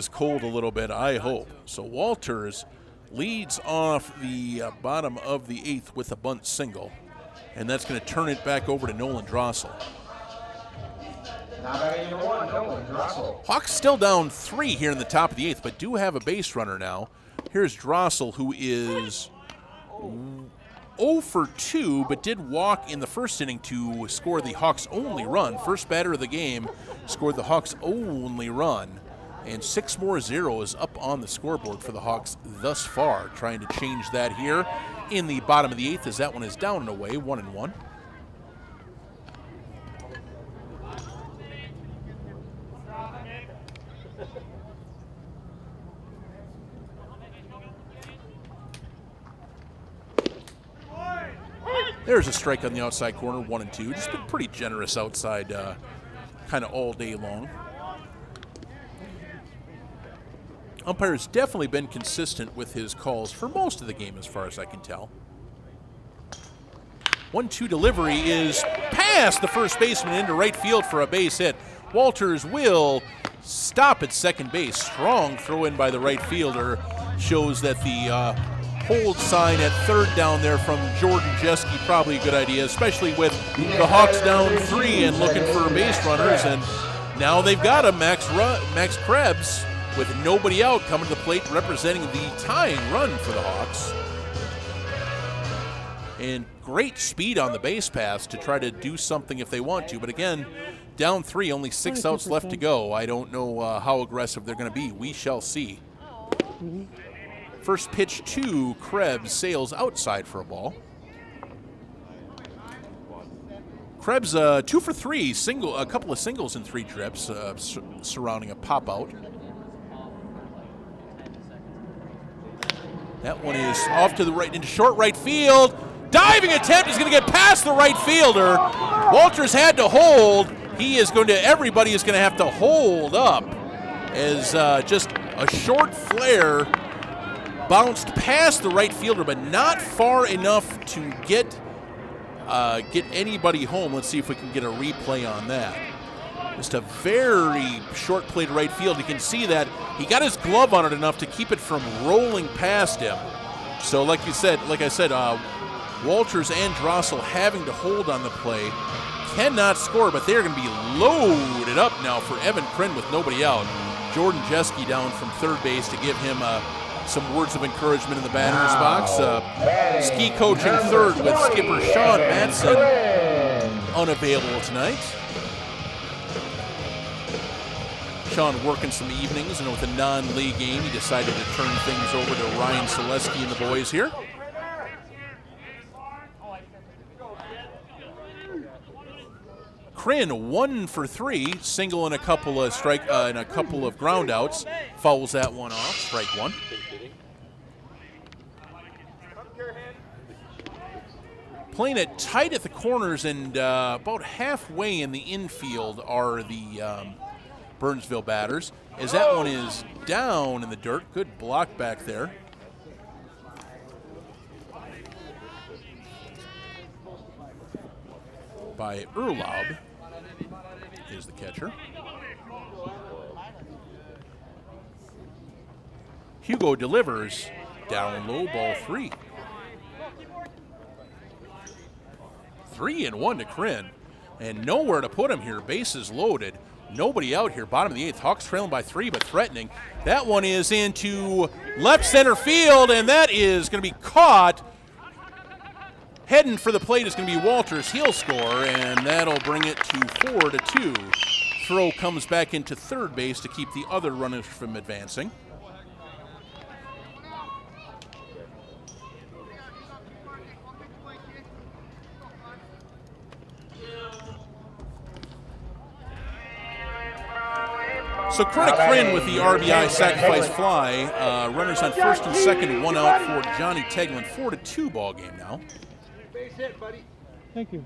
cold a little bit, I hope. So Walters leads off the bottom of the 8th with a bunt single, and that's going to turn it back over to Nolan Drossel. Now batting number 1, Nolan Drossel. Hawks still down 3 here in the top of the 8th, but do have a base runner now. Here's Drossel, who is 0 for 2, but did walk in the first inning to score the Hawks' only run. First batter of the game scored the Hawks' only run, and 6 more zeros up on the scoreboard for the Hawks thus far. Trying to change that here in the bottom of the 8th as that one is down and away, 1-1. There's a strike on the outside corner, 1-2. Just been pretty generous outside kind of all day long. Umpire's definitely been consistent with his calls for most of the game as far as I can tell. 1-2 delivery is past the first baseman into right field for a base hit. Walters will stop at second base. Strong throw in by the right fielder shows that the hold sign at third down there from Jordan Jeske probably a good idea, especially with the Hawks down 3 and looking for base runners. And now they've got a Max Krebs with nobody out coming to the plate representing the tying run for the Hawks. And great speed on the base paths to try to do something if they want to. But again, down 3, only 6 outs left to go. I don't know how aggressive they're going to be. We shall see. First pitch to Krebs sails outside for a ball. Krebs 2 for 3, a couple of singles in 3 trips surrounding a pop out. That one is off to the right into short right field. Diving attempt is going to get past the right fielder. Walters had to hold. Everybody is going to have to hold up as just a short flare bounced past the right fielder, but not far enough to get anybody home. Let's see if we can get a replay on that. Just a very short play to right field. You can see that he got his glove on it enough to keep it from rolling past him. So like I said, Walters and Drossel having to hold on the play. Cannot score, but they're going to be loaded up now for Evan Kryn with nobody out. Jordan Jeske down from third base to give him some words of encouragement in the batter's box. Ski coaching third with skipper Sean Matson unavailable tonight. Sean working some evenings, and with a non-league game, he decided to turn things over to Ryan Selesky and the boys here. Kryn 1 for 3, single and a couple of ground outs. Fouls that one off, strike 1. Playing it tight at the corners, and about halfway in the infield are the Burnsville batters, as that one is down in the dirt. Good block back there. By Erlaub is the catcher. Hugo delivers down low, ball 3. 3-1 to Kryn, and nowhere to put him here. Bases loaded. Nobody out here. Bottom of the 8th. Hawks trailing by 3, but threatening. That one is into left center field, and that is going to be caught. Heading for the plate is going to be Walters. He'll score, and that'll bring it to 4-2. Throw comes back into third base to keep the other runners from advancing. So credit Kryn with the RBI sacrifice fly. Runners on first and second, 1 out for Johnny Teglin. 4-2 ball game now. Base hit, buddy. Thank you.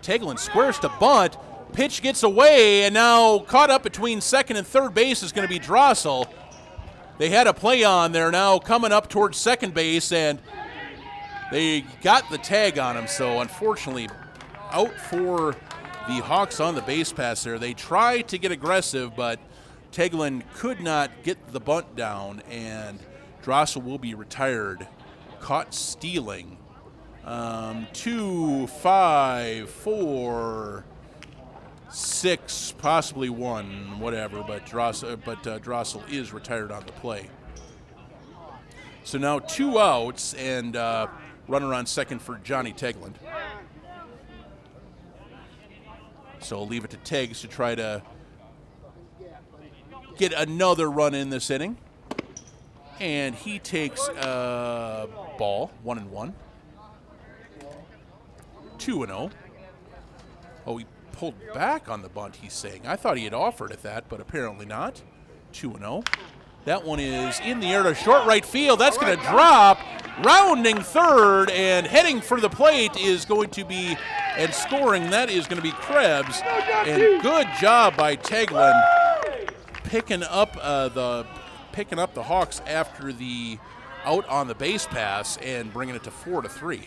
Teglin squares to bunt. Pitch gets away, and now caught up between second and third base is going to be Drossel. They had a play on there now coming up towards second base, and they got the tag on him. So unfortunately, out for the Hawks on the base pass there. They tried to get aggressive, but Teglin could not get the bunt down, and Drossel will be retired. Caught stealing. 2, 5, 4, 6, possibly 1, whatever, but Drossel is retired on the play. So now 2 outs and runner on second for Johnny Teglin. So I'll leave it to Tegs to try to get another run in this inning. And he takes a ball, 1-1. 2-0. Oh, he pulled back on the bunt, he's saying. I thought he had offered at that, but apparently not. 2-0. That one is in the air to short right field. That's going to drop. Rounding third and heading for the plate is going to be, and scoring, that is going to be Krebs. And good job by Teglin. picking up the Hawks after the out on the base pass and bringing it to 4-3.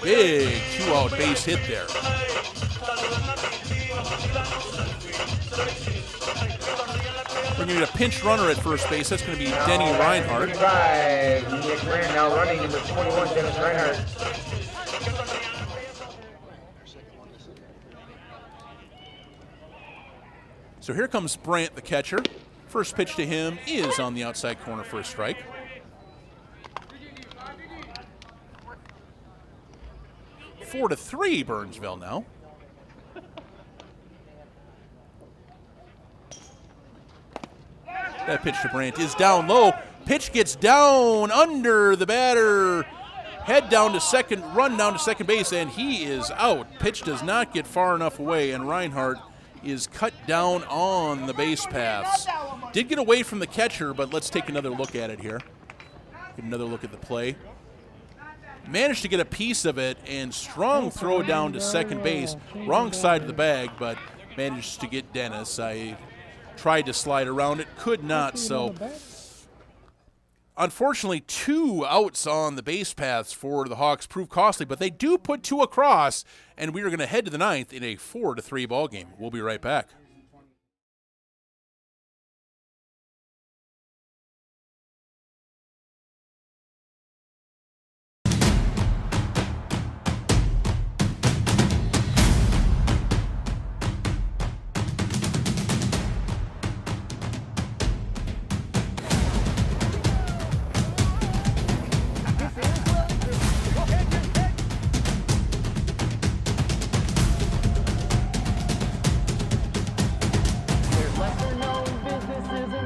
Big 2-out base hit there. We're going to need a pinch runner at first base. That's going to be Denny Reinhardt. Nick Grant now running number 21, Dennis Reinhardt. So here comes Brandt, the catcher. First pitch to him is on the outside corner for a strike. 4-3 Burnsville now. That pitch to Brandt is down low. Pitch gets down under the batter. Head down to second, run down to second base, and he is out. Pitch does not get far enough away, and Reinhardt is cut down on the base paths. Did get away from the catcher, but let's take another look at it here. Get another look at the play. Managed to get a piece of it, and strong throw down to second base. Wrong side of the bag, but managed to get Dennis. I tried to slide around it, could not, so unfortunately 2 outs on the base paths for the Hawks proved costly, but they do put 2 across, and we are going to head to the 9th in a 4-3 ball game. We'll be right back.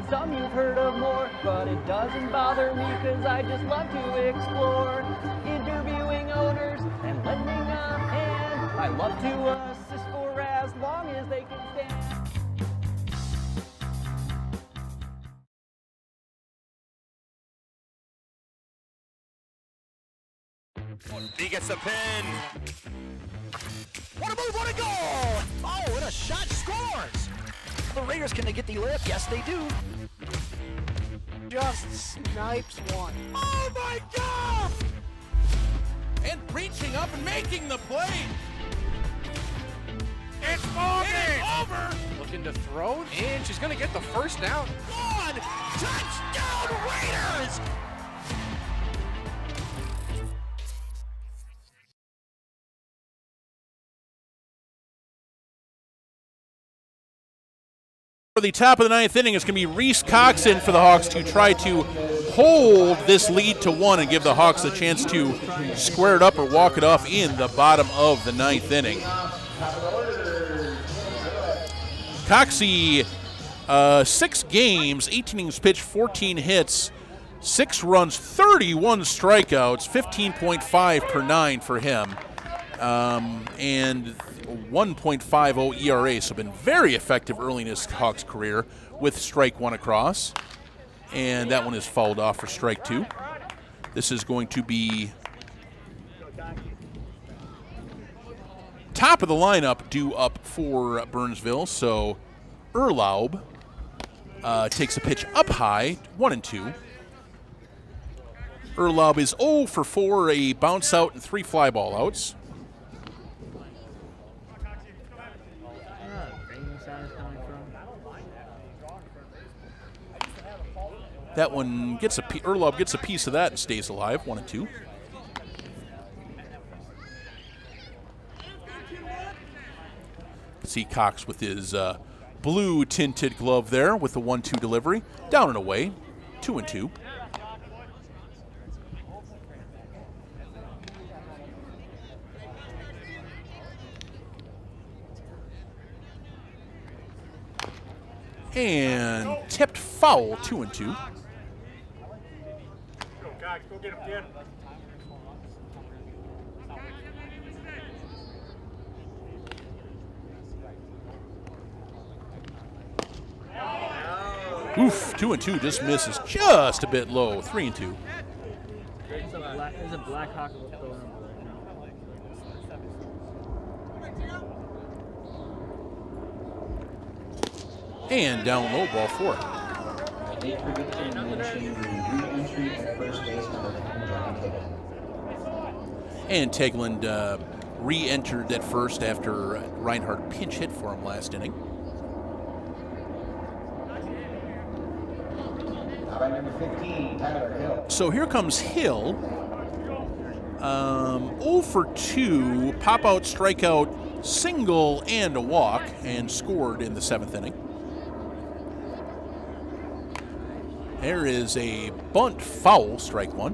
Some you've heard of more, but it doesn't bother me because I just love to explore. Interviewing owners and lending a hand. I love to assist for as long as they can stand. He gets the pin. What a move, what a goal! Oh, and a shot scores! The Raiders, can they get the layup? Yes, they do. Just snipes one. Oh my God! And reaching up and making the play. It's moving. It's over. Looking to throw, and she's going to get the first down. One touchdown Raiders! For the top of the 9th inning, it's going to be Reese Coxon for the Hawks to try to hold this lead to 1 and give the Hawks a chance to square it up or walk it off in the bottom of the 9th inning. Coxie, 6 games, 18 innings pitched, 14 hits, 6 runs, 31 strikeouts, 15.5 per 9 for him, and 1.50 ERA, so been very effective early in his Hawks career with strike 1 across, and that one is fouled off for strike 2. This is going to be top of the lineup due up for Burnsville, so Erlaub takes a pitch up high, 1-2. Erlaub is 0 for 4, a bounce out and 3 fly ball outs. That one gets Erlaub gets a piece of that and stays alive, 1-2. See Cox with his blue tinted glove there with the 1-2 delivery. Down and away, 2-2. And tipped foul, 2-2. Go get him, kid. Oof, 2-2 just misses just a bit low, 3-2. There's a black hawk going on. And down low, ball 4. They forget to mention the re-entry at first base number 10, Johnny Tegeland. And Tegeland re-entered at first after Reinhardt pinch hit for him last inning. Now by number 15, Tyler Hill. So here comes Hill. 0 for 2, pop-out, strikeout, single, and a walk, and scored in the 7th inning. There is a bunt foul, strike 1.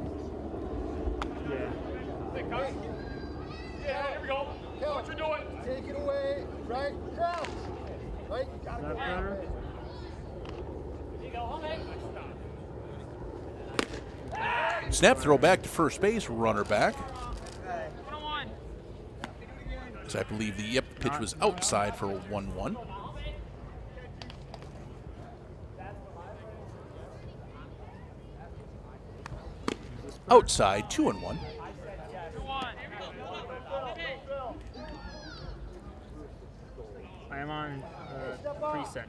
Here we go. What you doing? Take it away. Right. Cross. Right. Got it. Here you go. Snap throw back to first base, runner back. As I believe the pitch was outside for a 1-1. Outside, 2-1. I am on preset.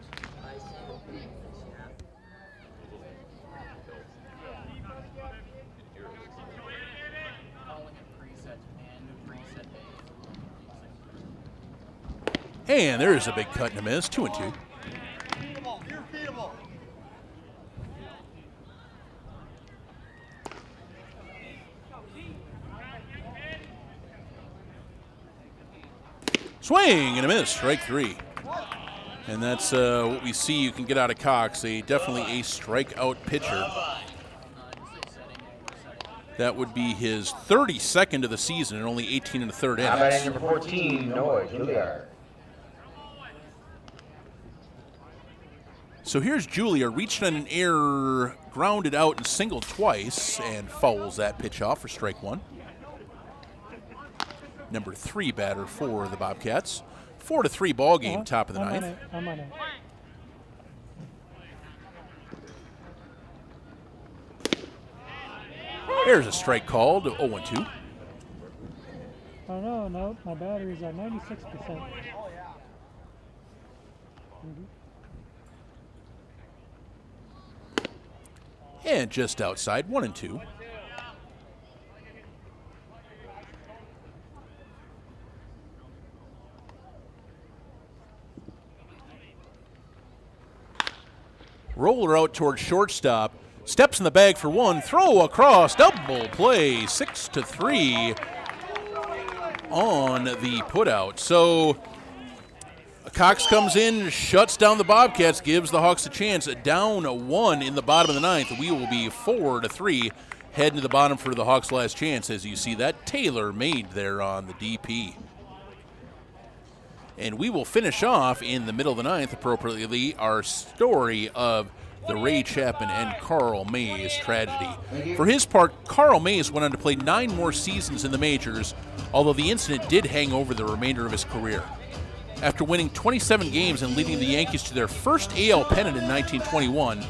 And there's a big cut and a miss, 2-2. Swing and a miss, strike 3. And that's what we see you can get out of Cox, definitely a strikeout pitcher. That would be his 32nd of the season and only 18 in the 3rd Now batting innings. number 14, Noah Juilliard. So here's Julia, reached on an error, grounded out and singled twice, and fouls that pitch off for strike 1. Number 3 batter for the Bobcats. 4-3 ball game, top of the 9th. I'm on it. There's a strike called, 0-2. Oh, no, my battery's at 96%. And just outside, 1-2. Roller out towards shortstop. Steps in the bag for 1. Throw across. Double play. 6-3 on the putout. So Cox comes in, shuts down the Bobcats, gives the Hawks a chance. Down 1 in the bottom of the 9th. We will be 4-3 heading to the bottom for the Hawks' last chance. As you see that Taylor made there on the DP. And we will finish off in the middle of the 9th, appropriately, our story of the Ray Chapman and Carl Mays tragedy. For his part, Carl Mays went on to play 9 more seasons in the majors, although the incident did hang over the remainder of his career. After winning 27 games and leading the Yankees to their first AL pennant in 1921,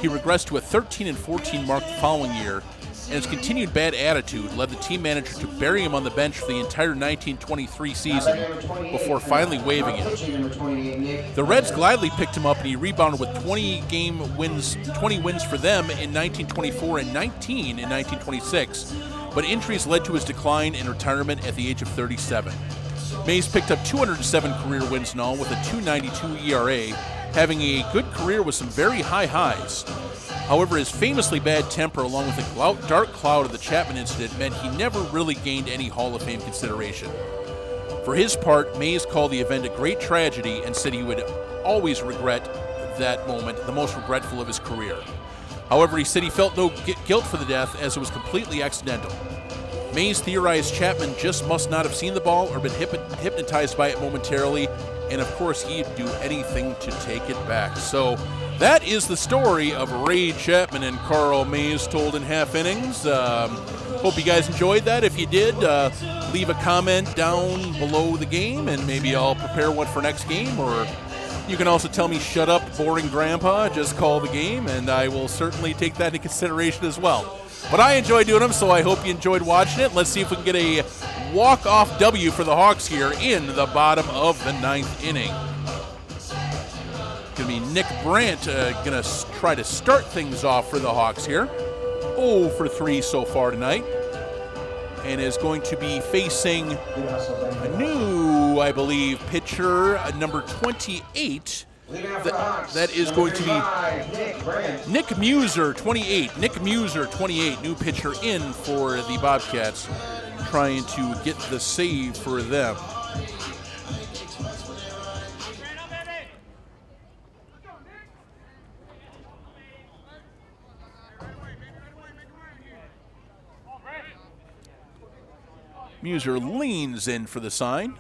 he regressed to a 13-14 mark the following year, and his continued bad attitude led the team manager to bury him on the bench for the entire 1923 season before finally waiving him. The Reds gladly picked him up, and he rebounded with 20 wins for them in 1924 and 19 in 1926, but injuries led to his decline and retirement at the age of 37. Mays picked up 207 career wins in all with a 2.92 ERA, having a good career with some very high highs. However, his famously bad temper, along with the dark cloud of the Chapman incident, meant he never really gained any Hall of Fame consideration. For his part, Mays called the event a great tragedy and said he would always regret that moment, the most regretful of his career. However, he said he felt no guilt for the death as it was completely accidental. Mays theorized Chapman just must not have seen the ball or been hypnotized by it momentarily, and of course he'd do anything to take it back. So that is the story of Ray Chapman and Carl Mays told in half innings. Hope you guys enjoyed that. If you did, leave a comment down below the game, and maybe I'll prepare one for next game, or you can also tell me, shut up, boring grandpa, just call the game, and I will certainly take that into consideration as well. But I enjoy doing them, so I hope you enjoyed watching it. Let's see if we can get a walk-off W for the Hawks here in the bottom of the 9th inning. Going to be Nick Brandt going to try to start things off for the Hawks here. 0 for 3 so far tonight. And is going to be facing a new, I believe, pitcher, number 28. That is going to be Nick Muser, 28. Nick Muser, 28, new pitcher in for the Bobcats, trying to get the save for them. Muser leans in for the sign,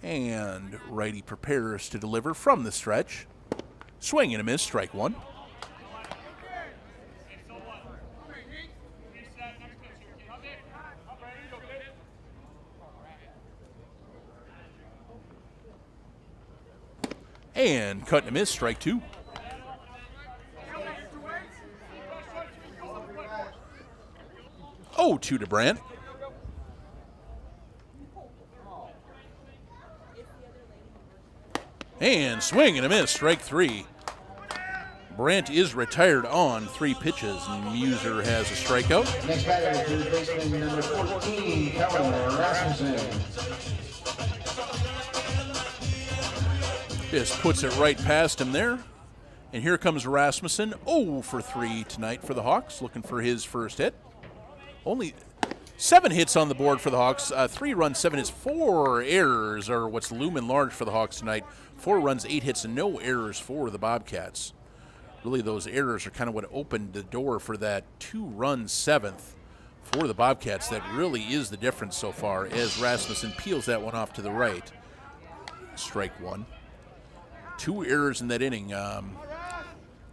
and righty prepares to deliver from the stretch. Swing and a miss, strike one. And cut and a miss, strike two. Oh, 2 to Brandt. And swing and a miss, strike three. Brandt is retired on 3 pitches, and Muser has a strikeout. Next batter is baseman number 14, Kellen Rasmussen. Just puts it right past him there. And here comes Rasmussen, 0 for 3 tonight for the Hawks, looking for his first hit. Only 7 hits on the board for the Hawks, 3 runs, 7 hits, 4 errors are what's looming large for the Hawks tonight. 4 runs, 8 hits, and no errors for the Bobcats. Really, those errors are kind of what opened the door for that 2-run 7th for the Bobcats. That really is the difference so far as Rasmussen peels that one off to the right. Strike one. 2 errors in that inning.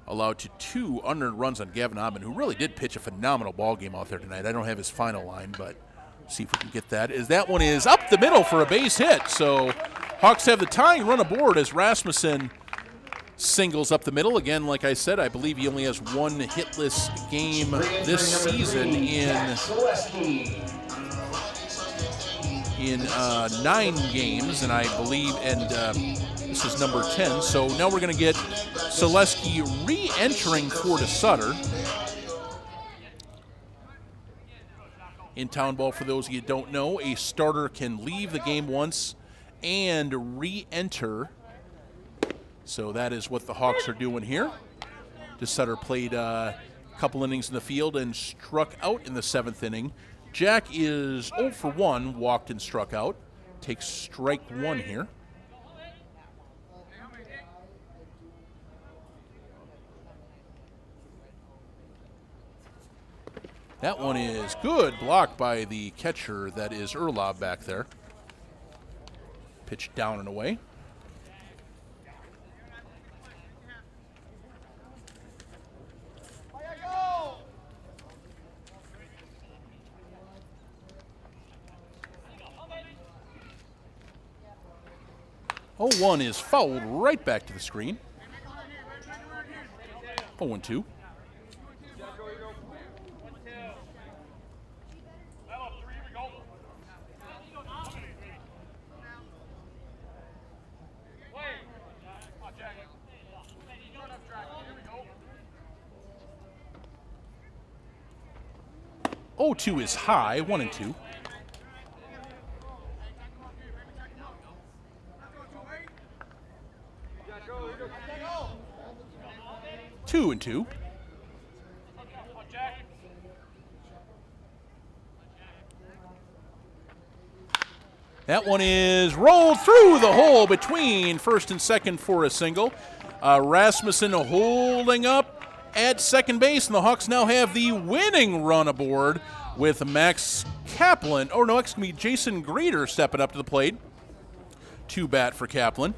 Allowed to 2 unearned runs on Gavin Ottman, who really did pitch a phenomenal ball game out there tonight. I don't have his final line, but see if we can get that. As that one is up the middle for a base hit. So Hawks have the tying run aboard as Rasmussen singles up the middle. Again, like I said, I believe he only has 1 hitless game this season in 9 games, and I believe, this is number 10. So now we're going to get Selesky re-entering for Sutter. In town ball, for those of you who don't know, a starter can leave the game once and re-enter. So that is what the Hawks are doing here. Sutter played a couple innings in the field and struck out in the 7th inning. Jack is 0 for 1, walked and struck out. Takes strike one here. That one is good, blocked by the catcher, that is Erlob back there. Pitched down and away. Oh, 1 is fouled right back to the screen. 0-2. Oh, 2 is high, 1-2. Two and 2. That one is rolled through the hole between first and second for a single. Rasmussen holding up at second base, and the Hawks now have the winning run aboard with Max Kaplan. Oh, no, excuse me, Jason Greeter stepping up to the plate to bat for Kaplan.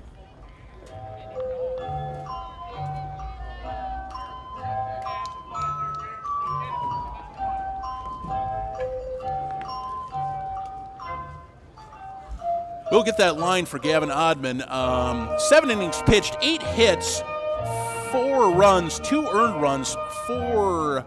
We'll get that line for Gavin Ottman. 7 innings pitched, 8 hits, 4 runs, 2 earned runs, 4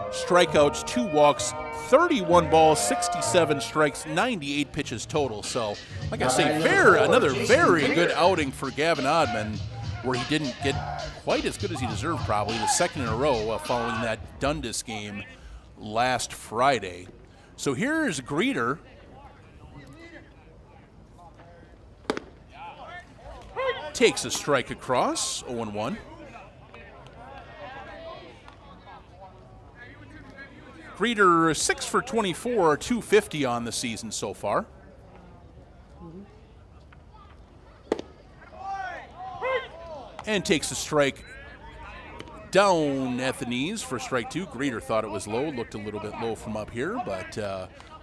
strikeouts, 2 walks, 31 balls, 67 strikes, 98 pitches total. So, like I say, another very good outing for Gavin Ottman. where he didn't get quite as good as he deserved, probably the second in a row following that Dundas game last Friday. So here's Greeter. Takes a strike across, 0-1. Greeter 6 for 24, 250 on the season so far. And takes a strike down at the knees for strike 2. Greeter thought it was low, looked a little bit low from up here, but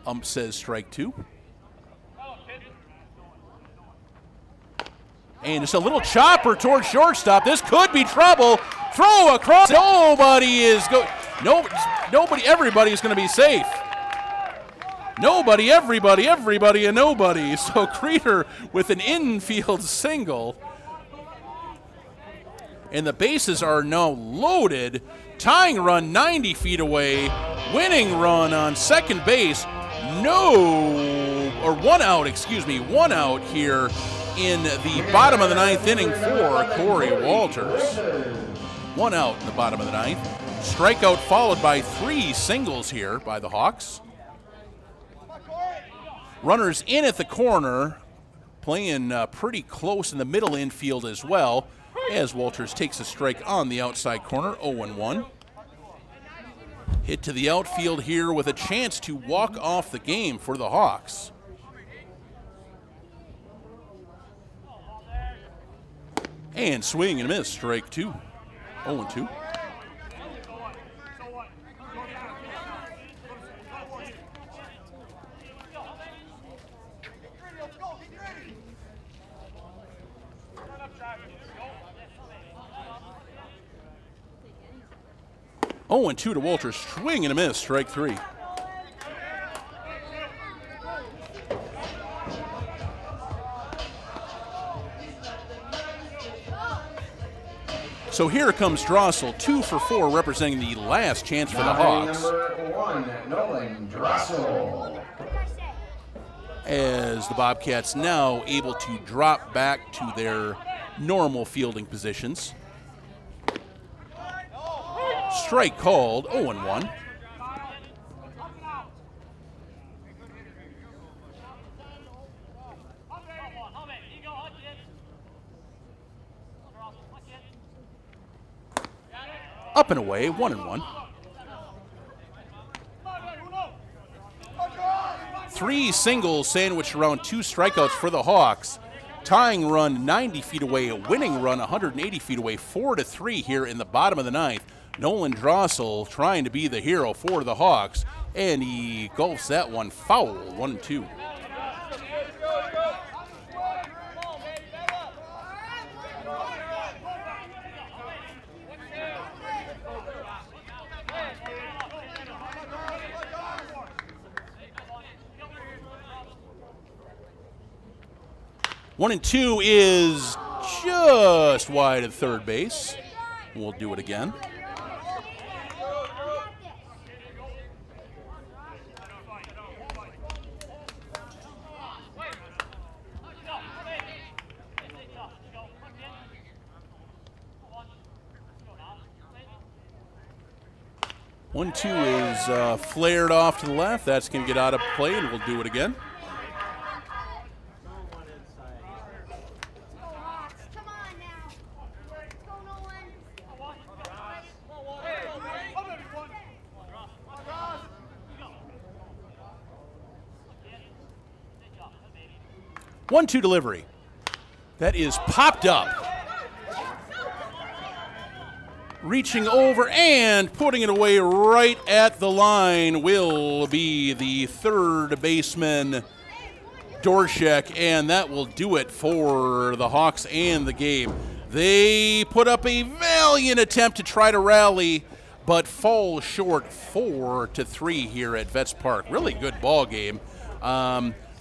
ump says strike 2. And just a little chopper towards shortstop. This could be trouble. Throw across. Nobody is nobody. Everybody is going to be safe. Nobody, everybody, and nobody. So Greeter with an infield single. And the bases are now loaded. Tying run 90 feet away. Winning run on second base. One out here in the bottom of the ninth inning for Corey Walters. 1 out in the bottom of the ninth. Strikeout followed by 3 singles here by the Hawks. Runners in at the corner, playing pretty close in the middle infield as well, as Walters takes a strike on the outside corner, 0-1. Hit to the outfield here with a chance to walk off the game for the Hawks. And swing and a miss, strike 2, 0-2. Oh, and 2 to Walters, swing and a miss, strike 3. So here comes Drossel, 2 for 4, representing the last chance for the Hawks. Number 1, Nolan Drossel. As the Bobcats now able to drop back to their normal fielding positions. Strike called, 0-1. Up and away, 1-1. 3 singles sandwiched around 2 strikeouts for the Hawks. Tying run 90 feet away, a winning run 180 feet away, 4-3 here in the bottom of the ninth. Nolan Drossel trying to be the hero for the Hawks, and he golfs that one foul, 1-2. One and 2 is just wide of third base. We'll do it again. One, 2 is flared off to the left. That's going to get out of play, and we'll do it again. One-two delivery. That is popped up. Reaching over and putting it away right at the line will be the third baseman, Dorshek, and that will do it for the Hawks and the game. They put up a valiant attempt to try to rally, but fall short 4-3 here at Vets Park. Really good ball game.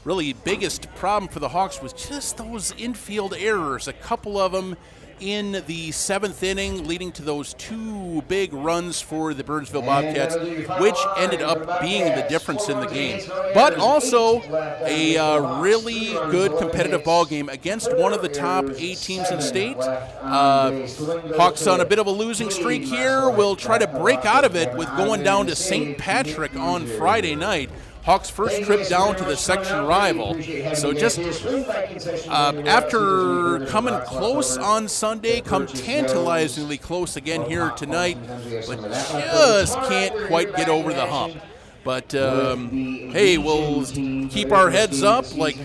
Really biggest problem for the Hawks was just those infield errors, a couple of them, in the 7th inning, leading to those 2 big runs for the Burnsville Bobcats, which ended up being the difference in the game. But also a really good competitive ball game against one of the top 8 teams in state. Hawks on a bit of a losing streak here. Will try to break out of it with going down to St. Patrick on Friday night. Hawks' first trip down to the section rival. So just after coming close on Sunday, come tantalizingly close again here tonight, but just can't quite get over the hump. But hey, we'll keep our heads up like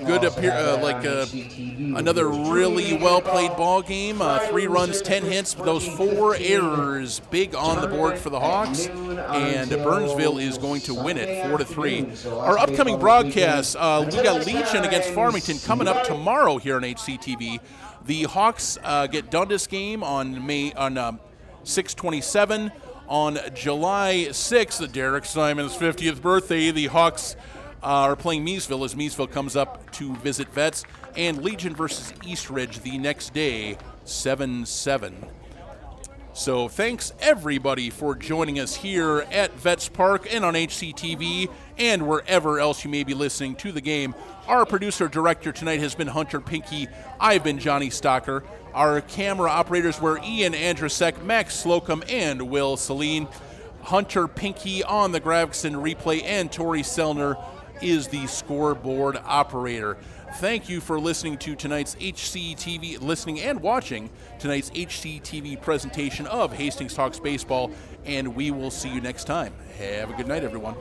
another really well played ball game. 3 runs, 10 hits, those 4 errors, big on the board for the Hawks, and Burnsville is going to win it 4-3. Our upcoming broadcasts, we got Legion against Farmington coming up tomorrow here on HCTV. The Hawks get Dundas game on 6/27. On July 6th, Derek Simon's 50th birthday, the Hawks are playing Meesville as Meesville comes up to visit Vets, and Legion versus Eastridge the next day, 7/7. So thanks everybody for joining us here at Vets Park and on HCTV and wherever else you may be listening to the game. Our producer-director tonight has been Hunter Pinky. I've been Johnny Stocker. Our camera operators were Ian Andrusek, Max Slocum, and Will Celine. Hunter Pinky on the Gravison replay, and Tori Selner is the scoreboard operator. Thank you for listening to tonight's HCTV, listening and watching tonight's HCTV presentation of Hastings Hawks Baseball, and we will see you next time. Have a good night, everyone.